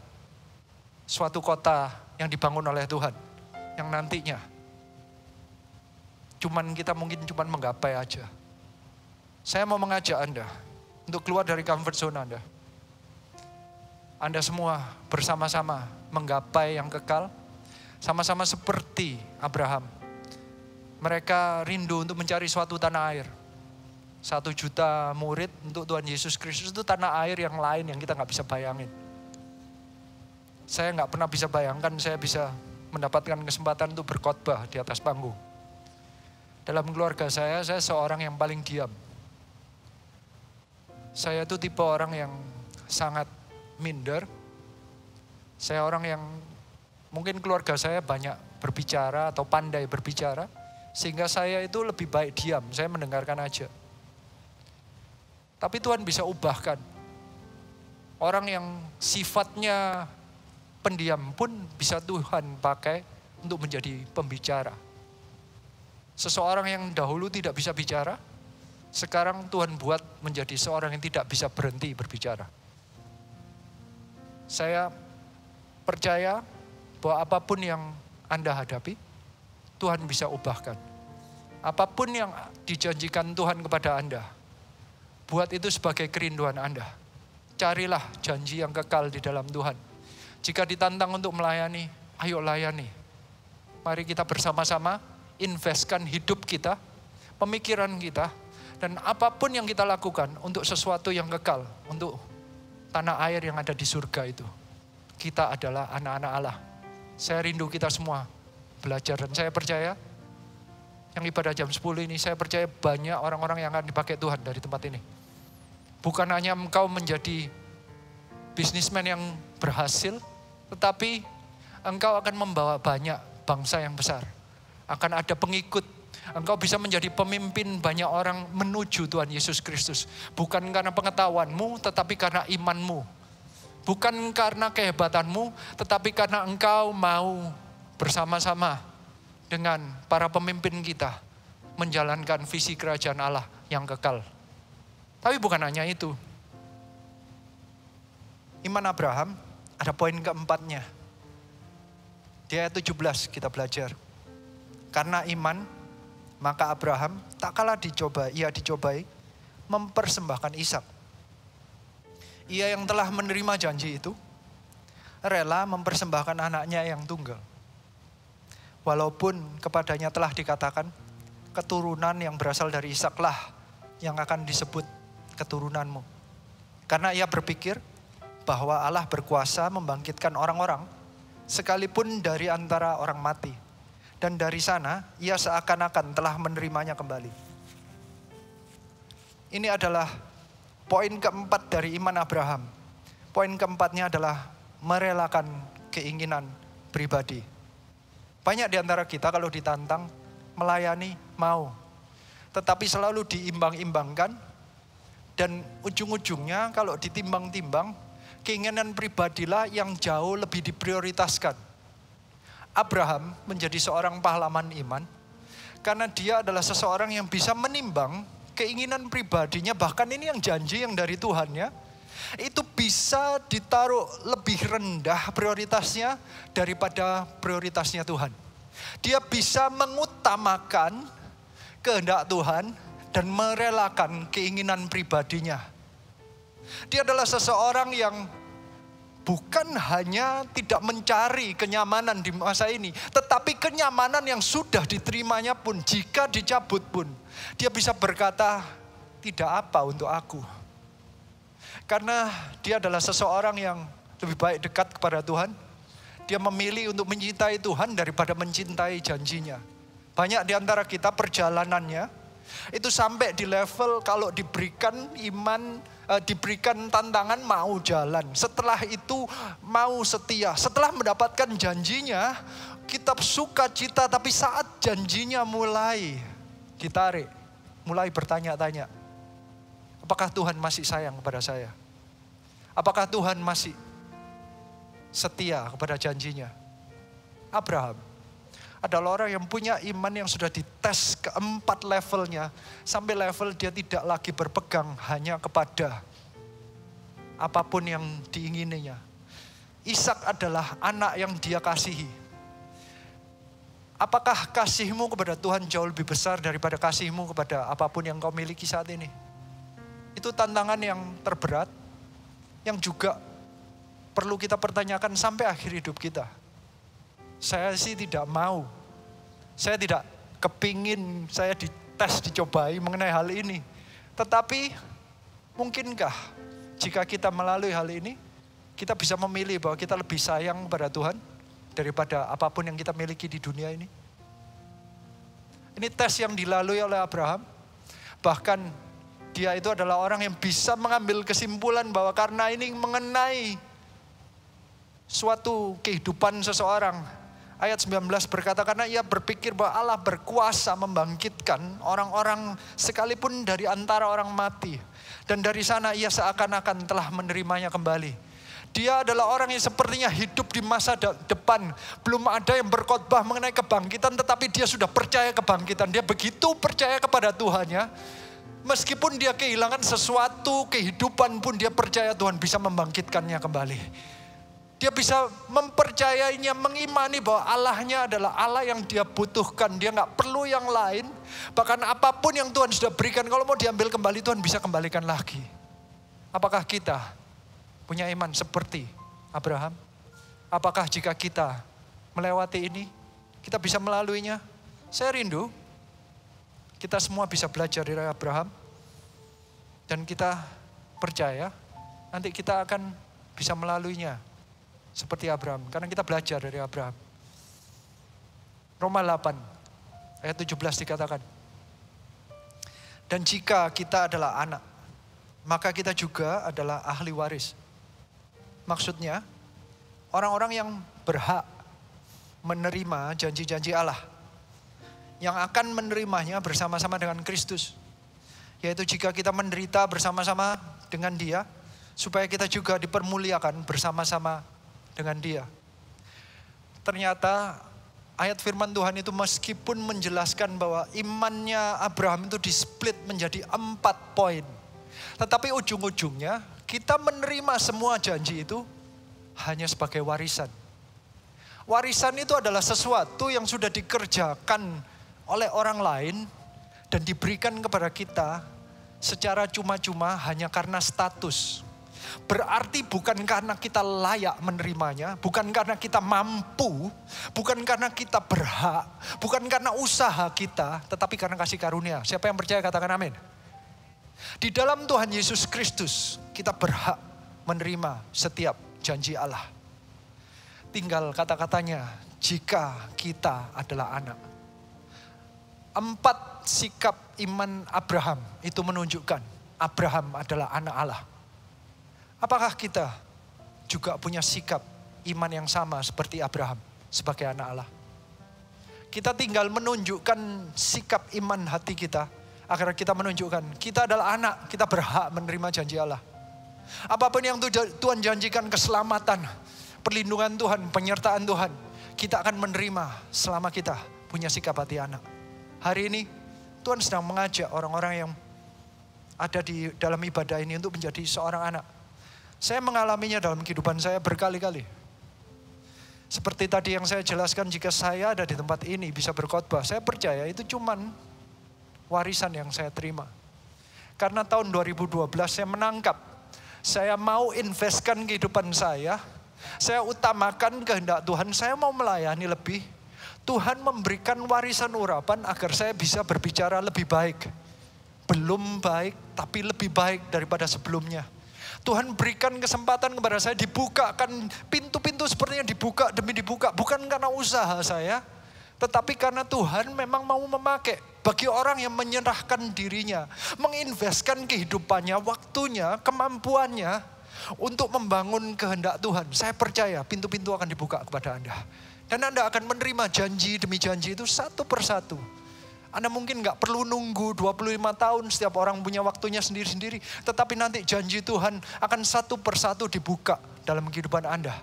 suatu kota yang dibangun oleh Tuhan, yang nantinya kita mungkin cuman menggapai aja. Saya mau mengajak Anda untuk keluar dari comfort zone Anda. Anda semua bersama-sama menggapai yang kekal, sama-sama seperti Abraham. Mereka rindu untuk mencari suatu tanah air. 1 juta murid untuk Tuhan Yesus Kristus itu tanah air yang lain yang kita nggak bisa bayangin. Saya nggak pernah bisa bayangkan saya bisa mendapatkan kesempatan untuk berkhotbah di atas panggung. Dalam keluarga saya seorang yang paling diam. Saya itu tipe orang yang sangat minder. Saya orang yang mungkin keluarga saya banyak berbicara atau pandai berbicara. Sehingga saya itu lebih baik diam, saya mendengarkan aja. Tapi Tuhan bisa ubahkan. Orang yang sifatnya pendiam pun bisa Tuhan pakai untuk menjadi pembicara. Seseorang yang dahulu tidak bisa bicara, sekarang Tuhan buat menjadi seorang yang tidak bisa berhenti berbicara. Saya percaya bahwa apapun yang Anda hadapi, Tuhan bisa ubahkan. Apapun yang dijanjikan Tuhan kepada Anda, buat itu sebagai kerinduan Anda. Carilah janji yang kekal di dalam Tuhan. Jika ditantang untuk melayani, ayo layani. Mari kita bersama-sama investkan hidup kita, pemikiran kita, dan apapun yang kita lakukan untuk sesuatu yang kekal, untuk tanah air yang ada di surga itu. Kita adalah anak-anak Allah. Saya rindu kita semua belajar, dan saya percaya yang ibadah jam 10 ini, saya percaya banyak orang-orang yang akan dipakai Tuhan dari tempat ini. Bukan hanya engkau menjadi bisnismen yang berhasil, tetapi engkau akan membawa banyak bangsa yang besar. Akan ada pengikut. Engkau bisa menjadi pemimpin banyak orang menuju Tuhan Yesus Kristus. Bukan karena pengetahuanmu, tetapi karena imanmu. Bukan karena kehebatanmu, tetapi karena engkau mau bersama-sama dengan para pemimpin kita menjalankan visi kerajaan Allah yang kekal. Tapi bukan hanya itu. Iman Abraham ada poin keempatnya. Di ayat 17 kita belajar. Karena iman, maka Abraham tak kalah dicobai mempersembahkan Ishak. Ia yang telah menerima janji itu, rela mempersembahkan anaknya yang tunggal. Walaupun kepadanya telah dikatakan, keturunan yang berasal dari Ishaklah yang akan disebut keturunanmu. Karena ia berpikir bahwa Allah berkuasa membangkitkan orang-orang, sekalipun dari antara orang mati. Dan dari sana, ia seakan-akan telah menerimanya kembali. Ini adalah poin keempat dari iman Abraham. Poin keempatnya adalah merelakan keinginan pribadi. Banyak di antara kita kalau ditantang, melayani, mau. Tetapi selalu diimbang-imbangkan. Dan ujung-ujungnya kalau ditimbang-timbang, keinginan pribadilah yang jauh lebih diprioritaskan. Abraham menjadi seorang pahlawan iman. Karena dia adalah seseorang yang bisa menimbang keinginan pribadinya. Bahkan ini yang janji yang dari Tuhannya. Itu bisa ditaruh lebih rendah prioritasnya daripada prioritasnya Tuhan. Dia bisa mengutamakan kehendak Tuhan dan merelakan keinginan pribadinya. Dia adalah seseorang yang bukan hanya tidak mencari kenyamanan di masa ini, tetapi kenyamanan yang sudah diterimanya pun, jika dicabut pun, dia bisa berkata, tidak apa untuk aku. Karena dia adalah seseorang yang lebih baik dekat kepada Tuhan. Dia memilih untuk mencintai Tuhan daripada mencintai janjinya. Banyak di antara kita perjalanannya itu sampai di level kalau diberikan iman, diberikan tantangan mau jalan. Setelah itu mau setia. Setelah mendapatkan janjinya, kita sukacita, tapi saat janjinya mulai ditarik, mulai bertanya-tanya. Apakah Tuhan masih sayang kepada saya? Apakah Tuhan masih setia kepada janjinya? Abraham adalah orang yang punya iman yang sudah dites keempat levelnya. Sampai level dia tidak lagi berpegang hanya kepada apapun yang diingininya. Ishak adalah anak yang dia kasihi. Apakah kasihmu kepada Tuhan jauh lebih besar daripada kasihmu kepada apapun yang kau miliki saat ini? Itu tantangan yang terberat, yang juga perlu kita pertanyakan sampai akhir hidup kita. Saya sih tidak mau, saya tidak kepingin saya dites, dicobai mengenai hal ini. Tetapi mungkinkah jika kita melalui hal ini, kita bisa memilih bahwa kita lebih sayang pada Tuhan daripada apapun yang kita miliki di dunia ini? Ini tes yang dilalui oleh Abraham. Bahkan dia itu adalah orang yang bisa mengambil kesimpulan bahwa karena ini mengenai suatu kehidupan seseorang. Ayat 19 berkata, karena ia berpikir bahwa Allah berkuasa membangkitkan orang-orang sekalipun dari antara orang mati. Dan dari sana ia seakan-akan telah menerimanya kembali. Dia adalah orang yang sepertinya hidup di masa depan. Belum ada yang berkhotbah mengenai kebangkitan, tetapi dia sudah percaya kebangkitan. Dia begitu percaya kepada Tuhannya. Meskipun dia kehilangan sesuatu, kehidupan pun dia percaya Tuhan bisa membangkitkannya kembali. Dia bisa mempercayainya, mengimani bahwa Allahnya adalah Allah yang dia butuhkan. Dia gak perlu yang lain. Bahkan apapun yang Tuhan sudah berikan, kalau mau diambil kembali, Tuhan bisa kembalikan lagi. Apakah kita punya iman seperti Abraham? Apakah jika kita melewati ini, kita bisa melaluinya? Saya rindu kita semua bisa belajar dari Abraham. Dan kita percaya nanti kita akan bisa melaluinya seperti Abraham. Karena kita belajar dari Abraham. Roma 8 ayat 17 dikatakan, dan jika kita adalah anak, maka kita juga adalah ahli waris. Maksudnya, orang-orang yang berhak menerima janji-janji Allah, yang akan menerimanya bersama-sama dengan Kristus. Yaitu jika kita menderita bersama-sama dengan Dia, supaya kita juga dipermuliakan bersama-sama dengan Dia. Ternyata ayat firman Tuhan itu meskipun menjelaskan bahwa imannya Abraham itu displit menjadi 4 poin. Tetapi ujung-ujungnya kita menerima semua janji itu hanya sebagai warisan. Warisan itu adalah sesuatu yang sudah dikerjakan oleh orang lain dan diberikan kepada kita secara cuma-cuma hanya karena status. Berarti bukan karena kita layak menerimanya, bukan karena kita mampu, bukan karena kita berhak, bukan karena usaha kita, tetapi karena kasih karunia. Siapa yang percaya katakan amin. Di dalam Tuhan Yesus Kristus kita berhak menerima setiap janji Allah. Tinggal kata-katanya, jika kita adalah anak. 4 sikap iman Abraham itu menunjukkan Abraham adalah anak Allah. Apakah kita juga punya sikap iman yang sama seperti Abraham sebagai anak Allah? Kita tinggal menunjukkan sikap iman hati kita agar kita menunjukkan kita adalah anak, kita berhak menerima janji Allah. Apapun yang Tuhan janjikan, keselamatan, perlindungan Tuhan, penyertaan Tuhan, kita akan menerima selama kita punya sikap hati anak. Hari ini Tuhan sedang mengajak orang-orang yang ada di dalam ibadah ini untuk menjadi seorang anak. Saya mengalaminya dalam kehidupan saya berkali-kali. Seperti tadi yang saya jelaskan, jika saya ada di tempat ini bisa berkhotbah, saya percaya itu cuman warisan yang saya terima. Karena tahun 2012 saya menangkap, saya mau investkan kehidupan saya utamakan kehendak Tuhan, saya mau melayani lebih. Tuhan memberikan warisan urapan agar saya bisa berbicara lebih baik. Belum baik, tapi lebih baik daripada sebelumnya. Tuhan berikan kesempatan kepada saya, dibukakan pintu-pintu sepertinya dibuka demi dibuka. Bukan karena usaha saya, tetapi karena Tuhan memang mau memakai. Bagi orang yang menyerahkan dirinya, menginvestkan kehidupannya, waktunya, kemampuannya untuk membangun kehendak Tuhan. Saya percaya pintu-pintu akan dibuka kepada Anda. Dan Anda akan menerima janji demi janji itu satu persatu. Anda mungkin gak perlu nunggu 25 tahun, setiap orang punya waktunya sendiri-sendiri. Tetapi nanti janji Tuhan akan satu persatu dibuka dalam kehidupan Anda.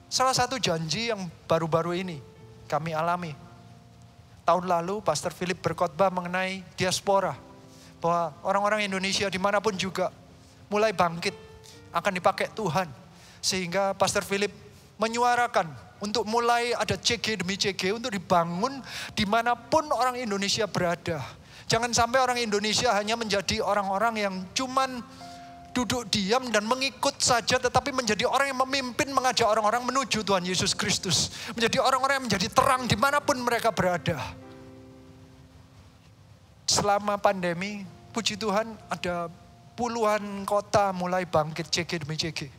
Salah satu janji yang baru-baru ini kami alami. Tahun lalu Pastor Philip berkhotbah mengenai diaspora. Bahwa orang-orang Indonesia dimanapun juga mulai bangkit, akan dipakai Tuhan. Sehingga Pastor Philip menyuarakan untuk mulai ada CG demi CG untuk dibangun dimanapun orang Indonesia berada. Jangan sampai orang Indonesia hanya menjadi orang-orang yang cuman duduk diam dan mengikut saja, tetapi menjadi orang yang memimpin, mengajak orang-orang menuju Tuhan Yesus Kristus. Menjadi orang-orang yang menjadi terang dimanapun mereka berada. Selama pandemi, puji Tuhan ada puluhan kota mulai bangkit CG demi CG.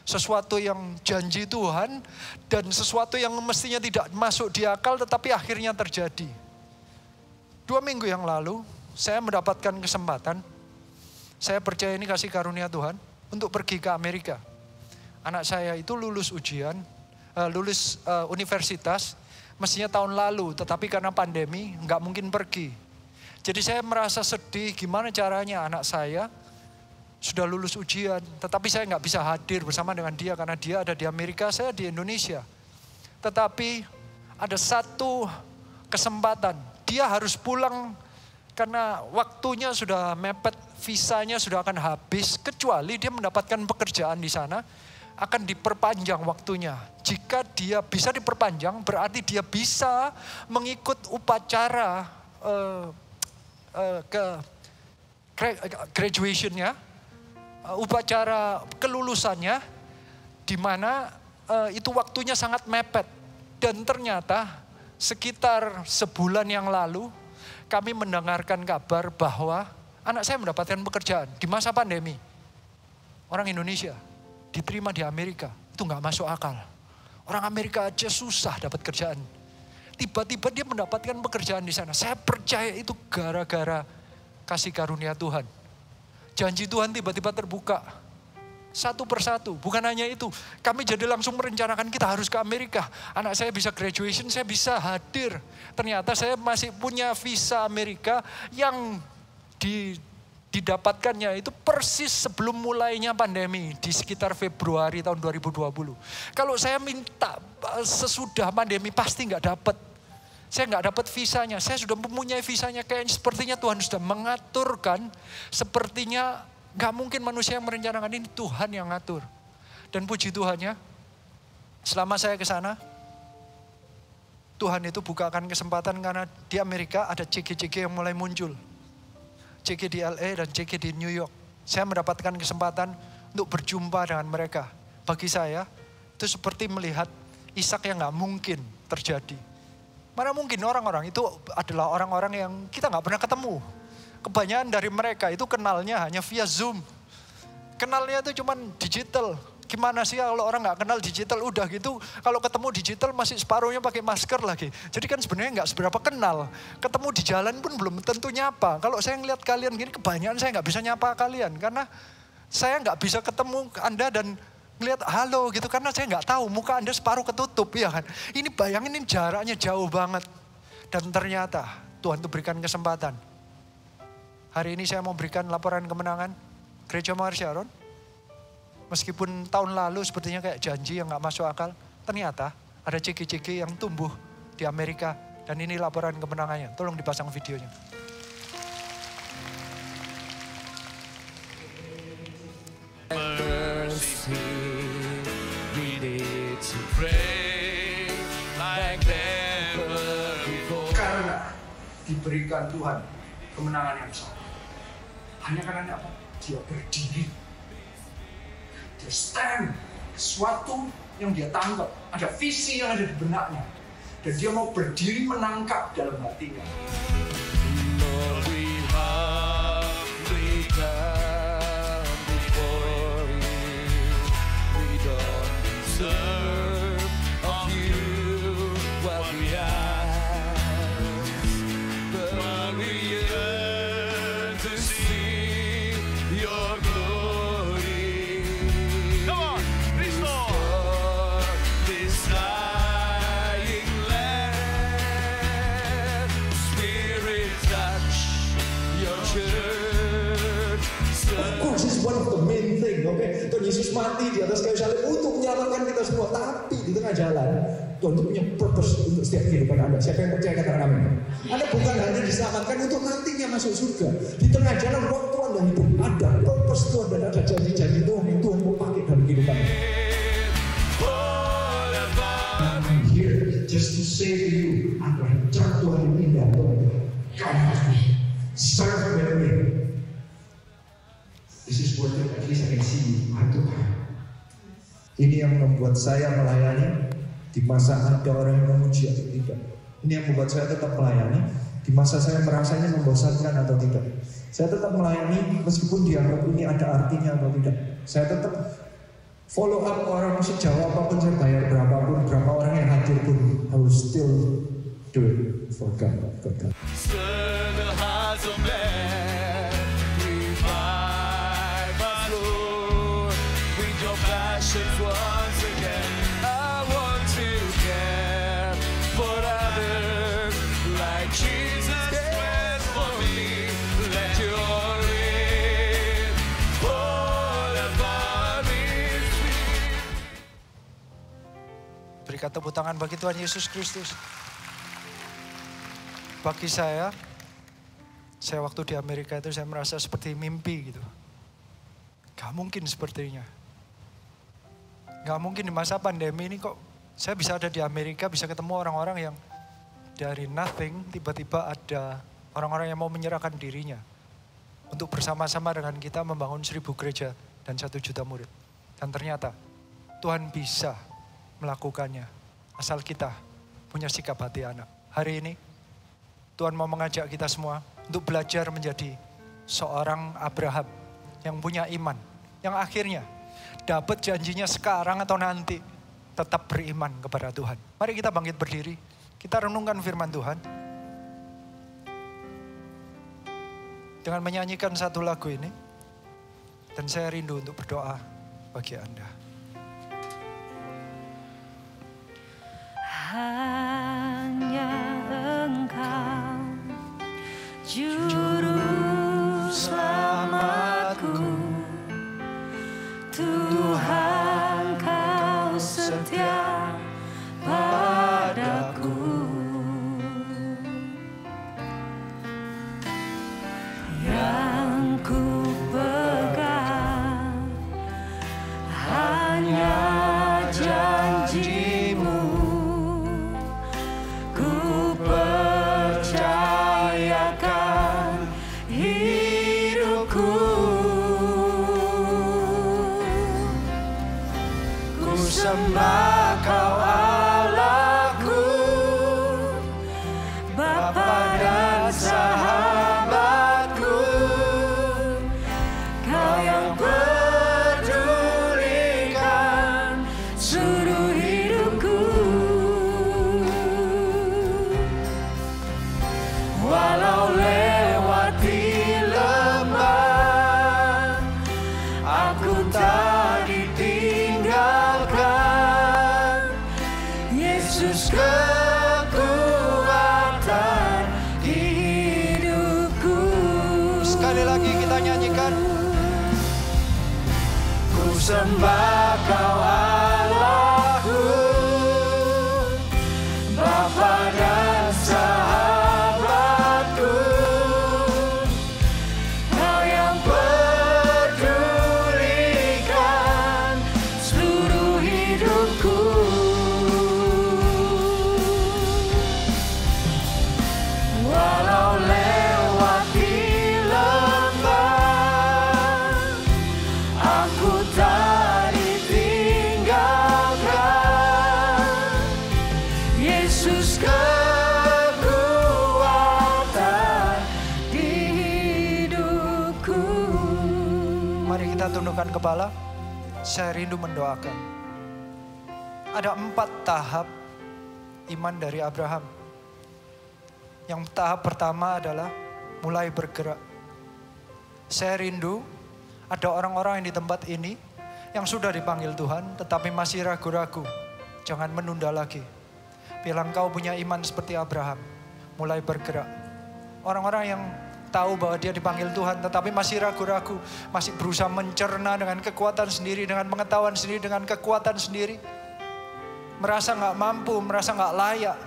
Sesuatu yang janji Tuhan dan sesuatu yang mestinya tidak masuk di akal tetapi akhirnya terjadi. 2 minggu yang lalu saya mendapatkan kesempatan, saya percaya ini kasih karunia Tuhan, untuk pergi ke Amerika. Anak saya itu lulus ujian, lulus universitas, mestinya tahun lalu, tetapi karena pandemi nggak mungkin pergi. Jadi saya merasa sedih gimana caranya anak saya sudah lulus ujian, tetapi saya nggak bisa hadir bersama dengan dia karena dia ada di Amerika, saya di Indonesia. Tetapi ada satu kesempatan, dia harus pulang karena waktunya sudah mepet, visanya sudah akan habis, kecuali dia mendapatkan pekerjaan di sana, akan diperpanjang waktunya. Jika dia bisa diperpanjang, berarti dia bisa mengikut upacara graduation-nya, upacara kelulusannya, di mana itu waktunya sangat mepet. Dan ternyata sekitar sebulan yang lalu, kami mendengarkan kabar bahwa anak saya mendapatkan pekerjaan di masa pandemi. Orang Indonesia diterima di Amerika, itu nggak masuk akal. Orang Amerika aja susah dapat kerjaan. Tiba-tiba dia mendapatkan pekerjaan di sana. Saya percaya itu gara-gara kasih karunia Tuhan. Janji Tuhan tiba-tiba terbuka. Satu persatu, bukan hanya itu. Kami jadi langsung merencanakan kita harus ke Amerika. Anak saya bisa graduation, saya bisa hadir. Ternyata saya masih punya visa Amerika yang didapatkannya itu persis sebelum mulainya pandemi. Di sekitar Februari tahun 2020. Kalau saya minta sesudah pandemi pasti nggak dapat. Saya nggak dapat visanya, saya sudah mempunyai visanya. Kayaknya sepertinya Tuhan sudah mengaturkan, sepertinya gak mungkin manusia yang merencanakan ini, Tuhan yang ngatur. Dan puji Tuhannya, selama saya ke sana, Tuhan itu bukakan kesempatan karena di Amerika ada CG-CG yang mulai muncul. CG di LA dan CG di New York. Saya mendapatkan kesempatan untuk berjumpa dengan mereka. Bagi saya, itu seperti melihat Ishak yang gak mungkin terjadi. Mana mungkin orang-orang itu adalah orang-orang yang kita gak pernah ketemu. Kebanyakan dari mereka itu kenalnya hanya via Zoom. Kenalnya itu cuman digital. Gimana sih kalau orang gak kenal digital, udah gitu. Kalau ketemu digital masih separuhnya pakai masker lagi. Jadi kan sebenarnya gak seberapa kenal. Ketemu di jalan pun belum tentu nyapa. Kalau saya ngeliat kalian gini, kebanyakan saya gak bisa nyapa kalian. Karena saya gak bisa ketemu Anda dan ngeliat halo gitu. Karena saya gak tahu muka Anda separuh ketutup, ya kan. Ini bayangin ini jaraknya jauh banget. Dan ternyata Tuhan tuh berikan kesempatan. Hari ini saya mau berikan laporan kemenangan Gereja Mahar Syaron. Meskipun tahun lalu sepertinya kayak janji yang gak masuk akal, ternyata ada CG-CG yang tumbuh di Amerika. Dan ini laporan kemenangannya. Tolong dipasang videonya. Karena diberikan Tuhan kemenangan yang besar. Hanya karena apa? Dia berdiri. Dia stand. Sesuatu yang dia tangkap. Ada visi yang ada di benaknya. Dan dia mau berdiri menangkap dalam hatinya. Yesus mati di atas kayu salib untuk menyelamatkan kita semua. Tapi di tengah jalan, Tuhan itu punya purpose untuk setiap kehidupan Anda. Siapa yang percaya katakan amin. Anda bukan hanya diselamatkan untuk nantinya masuk surga. Di tengah jalan waktu Anda hidup, ada purpose Tuhan dan ada janji-janji Tuhan yang Tuhan mau pakai dalam kehidupan Anda. I'm here just to say to you, ada rencana Tuhan yang indah. Kamu harus Serve with me. This is worth it. At least I can see you. Ini yang membuat saya melayani di masa ada orang yang memuji atau tidak. Ini yang membuat saya tetap melayani di masa saya merasa ini membosankan atau tidak. Saya tetap melayani meskipun dianggap ini ada artinya atau tidak. Saya tetap follow up orang sejauh apapun, saya bayar berapapun, berapa orang yang hadir pun, I will still do it for God. Once again, I want to care for others like Jesus cared for me. Let your rain fall upon me. Berikan tepuk tangan bagi Tuhan Yesus Kristus. Bagi saya waktu di Amerika itu saya merasa seperti mimpi gitu. Gak mungkin sepertinya. Gak mungkin di masa pandemi ini kok saya bisa ada di Amerika, bisa ketemu orang-orang yang dari nothing, tiba-tiba ada orang-orang yang mau menyerahkan dirinya untuk bersama-sama dengan kita membangun 1000 gereja dan 1 juta murid. Dan ternyata Tuhan bisa melakukannya asal kita punya sikap hati anak. Hari ini Tuhan mau mengajak kita semua untuk belajar menjadi seorang Abraham yang punya iman, yang akhirnya dapat janjinya sekarang atau nanti, tetap beriman kepada Tuhan. Mari kita bangkit berdiri, kita renungkan firman Tuhan. Dengan menyanyikan satu lagu ini, dan saya rindu untuk berdoa bagi Anda. Hanya Engkau, Juru Selamatku. Tuhan, Kau setia padaku. Yang ku pegang hanya janji-Mu. Ku percayakan hidupku. Sembah Kau Allahku, Bapa dan sahabatku. Kau yang pedulikan seluruh hidupku. Walau lewati lembah, aku tak ditinggalkan. Yesus kekuatan hidupku. Sekali lagi kita nyanyikan. Ku sembah Kau Allahku, Bapa dan sahabatku. Kau yang pedulikan seluruh hidupku. Walau lewati lembah, aku tak ditinggalkan. Yesus kekuatan di hidupku. Mari kita tundukkan kepala. Saya rindu mendoakan. Ada 4 tahap iman dari Abraham. Yang tahap pertama adalah mulai bergerak. Saya rindu ada orang-orang yang di tempat ini yang sudah dipanggil Tuhan tetapi masih ragu-ragu. Jangan menunda lagi. Bilang kau punya iman seperti Abraham. Mulai bergerak. Orang-orang yang tahu bahwa dia dipanggil Tuhan tetapi masih ragu-ragu. Masih berusaha mencerna dengan kekuatan sendiri, dengan pengetahuan sendiri, dengan kekuatan sendiri. Merasa gak mampu, merasa gak layak.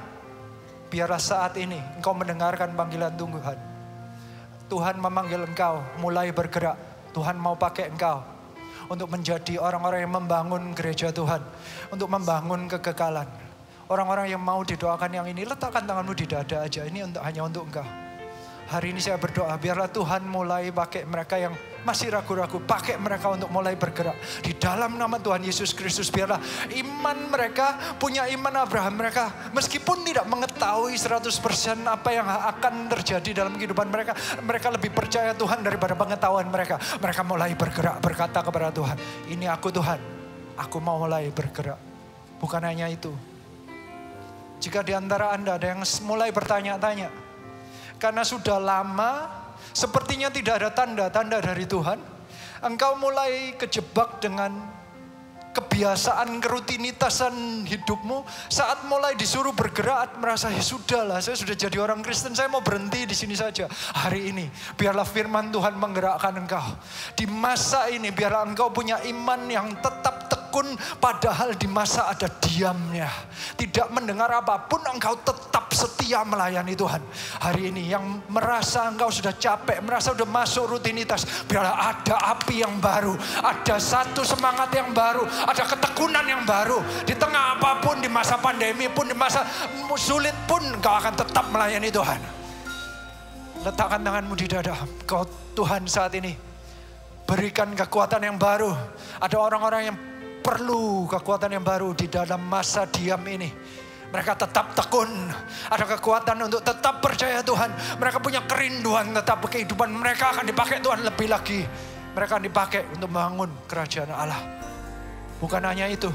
Biarlah saat ini engkau mendengarkan panggilan Tuhan. Tuhan memanggil engkau mulai bergerak. Tuhan mau pakai engkau untuk menjadi orang-orang yang membangun gereja Tuhan. Untuk membangun kekekalan. Orang-orang yang mau didoakan yang ini, letakkan tanganmu di dada aja. Ini hanya untuk engkau. Hari ini saya berdoa, biarlah Tuhan mulai pakai mereka yang masih ragu-ragu, pakai mereka untuk mulai bergerak. Di dalam nama Tuhan Yesus Kristus, biarlah iman mereka, punya iman Abraham mereka, meskipun tidak mengetahui 100% apa yang akan terjadi dalam kehidupan mereka, mereka lebih percaya Tuhan daripada pengetahuan mereka. Mereka mulai bergerak, berkata kepada Tuhan, ini aku Tuhan, aku mau mulai bergerak. Bukan hanya itu. Jika di antara Anda ada yang mulai bertanya-tanya, karena sudah lama, sepertinya tidak ada tanda-tanda dari Tuhan. Engkau mulai kejebak dengan kebiasaan, kerutinitasan hidupmu. Saat mulai disuruh bergerak, merasa ya sudahlah, saya sudah jadi orang Kristen, saya mau berhenti di sini saja. Hari ini, biarlah firman Tuhan menggerakkan engkau. Di masa ini, biarlah engkau punya iman yang tetap tekun, padahal di masa ada diamnya. Tidak mendengar apapun, engkau tetap setia melayani Tuhan. Hari ini yang merasa engkau sudah capek, merasa sudah masuk rutinitas, biarlah ada api yang baru, ada satu semangat yang baru, ada ketekunan yang baru. Di tengah apapun, di masa pandemi pun, di masa sulit pun, engkau akan tetap melayani Tuhan. Letakkan tanganmu di dada. Kau Tuhan saat ini berikan kekuatan yang baru. Ada orang-orang yang perlu kekuatan yang baru di dalam masa diam ini. Mereka tetap tekun. Ada kekuatan untuk tetap percaya Tuhan. Mereka punya kerinduan tetap kehidupan mereka akan dipakai Tuhan lebih lagi. Mereka akan dipakai untuk membangun kerajaan Allah. Bukan hanya itu.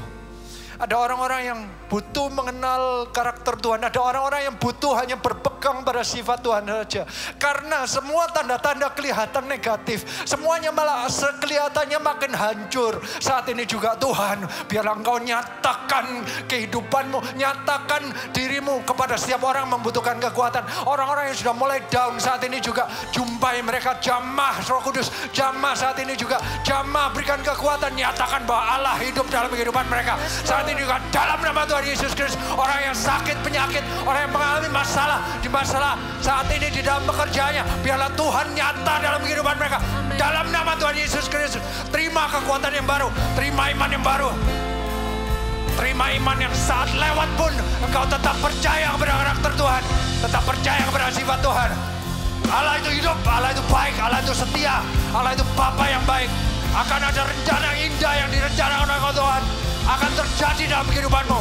Ada orang-orang yang butuh mengenal karakter Tuhan. Ada orang-orang yang butuh hanya berpegang pada sifat Tuhan saja. Karena semua tanda-tanda kelihatan negatif. Semuanya malah kelihatannya makin hancur. Saat ini juga Tuhan, biarlah engkau nyatakan kehidupanmu. Nyatakan dirimu kepada setiap orang membutuhkan kekuatan. Orang-orang yang sudah mulai down saat ini juga jumpai mereka. Jamah Roh Kudus. Jamah saat ini juga. Jamah berikan kekuatan. Nyatakan bahwa Allah hidup dalam kehidupan mereka. Saat ini juga dalam nama Tuhan Yesus Kristus, orang yang sakit penyakit, orang yang mengalami masalah di masalah saat ini di dalam pekerjaannya, biarlah Tuhan nyata dalam kehidupan mereka. Dalam nama Tuhan Yesus Kristus, terima kekuatan yang baru, terima iman yang baru, terima iman yang saat lewat pun engkau tetap percaya kepada karakter Tuhan, tetap percaya kepada sifat Tuhan. Allah itu hidup, Allah itu baik, Allah itu setia, Allah itu Bapa yang baik. Akan ada rencana indah yang direncanakan oleh Tuhan akan terjadi dalam kehidupanmu.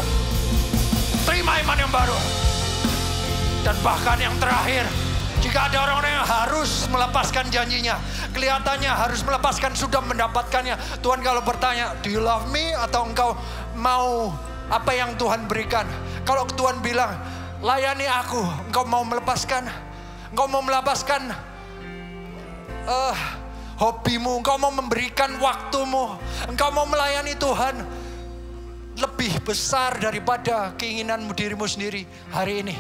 Terima iman yang baru. Dan bahkan yang terakhir, jika ada orang-orang yang harus melepaskan janjinya, kelihatannya harus melepaskan, sudah mendapatkannya. Tuhan kalau bertanya, do you love me? Atau engkau mau apa yang Tuhan berikan? Kalau Tuhan bilang, layani aku, engkau mau melepaskan? Engkau mau melepaskan hobimu, engkau mau memberikan waktumu, engkau mau melayani Tuhan lebih besar daripada keinginanmu dirimu sendiri hari ini.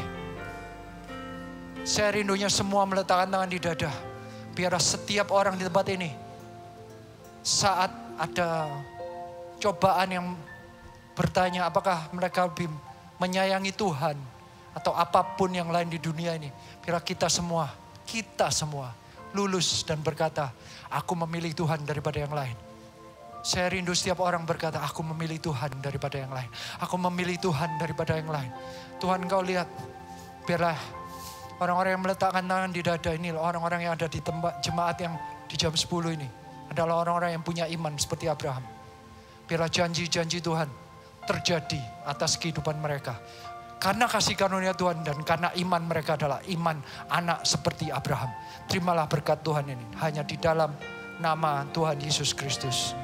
Saya rindunya semua meletakkan tangan di dada. Biar setiap orang di tempat ini, saat ada cobaan yang bertanya apakah mereka lebih menyayangi Tuhan atau apapun yang lain di dunia ini, biar kita semua lulus dan berkata, aku memilih Tuhan daripada yang lain. Saya rindu setiap orang berkata, aku memilih Tuhan daripada yang lain. Aku memilih Tuhan daripada yang lain. Tuhan kau lihat, biarlah orang-orang yang meletakkan tangan di dada ini, orang-orang yang ada di tempat jemaat yang di jam 10 ini, adalah orang-orang yang punya iman seperti Abraham. Biarlah janji-janji Tuhan terjadi atas kehidupan mereka. Karena kasih karunia Tuhan dan karena iman mereka adalah iman anak seperti Abraham. Terimalah berkat Tuhan ini hanya di dalam nama Tuhan Yesus Kristus.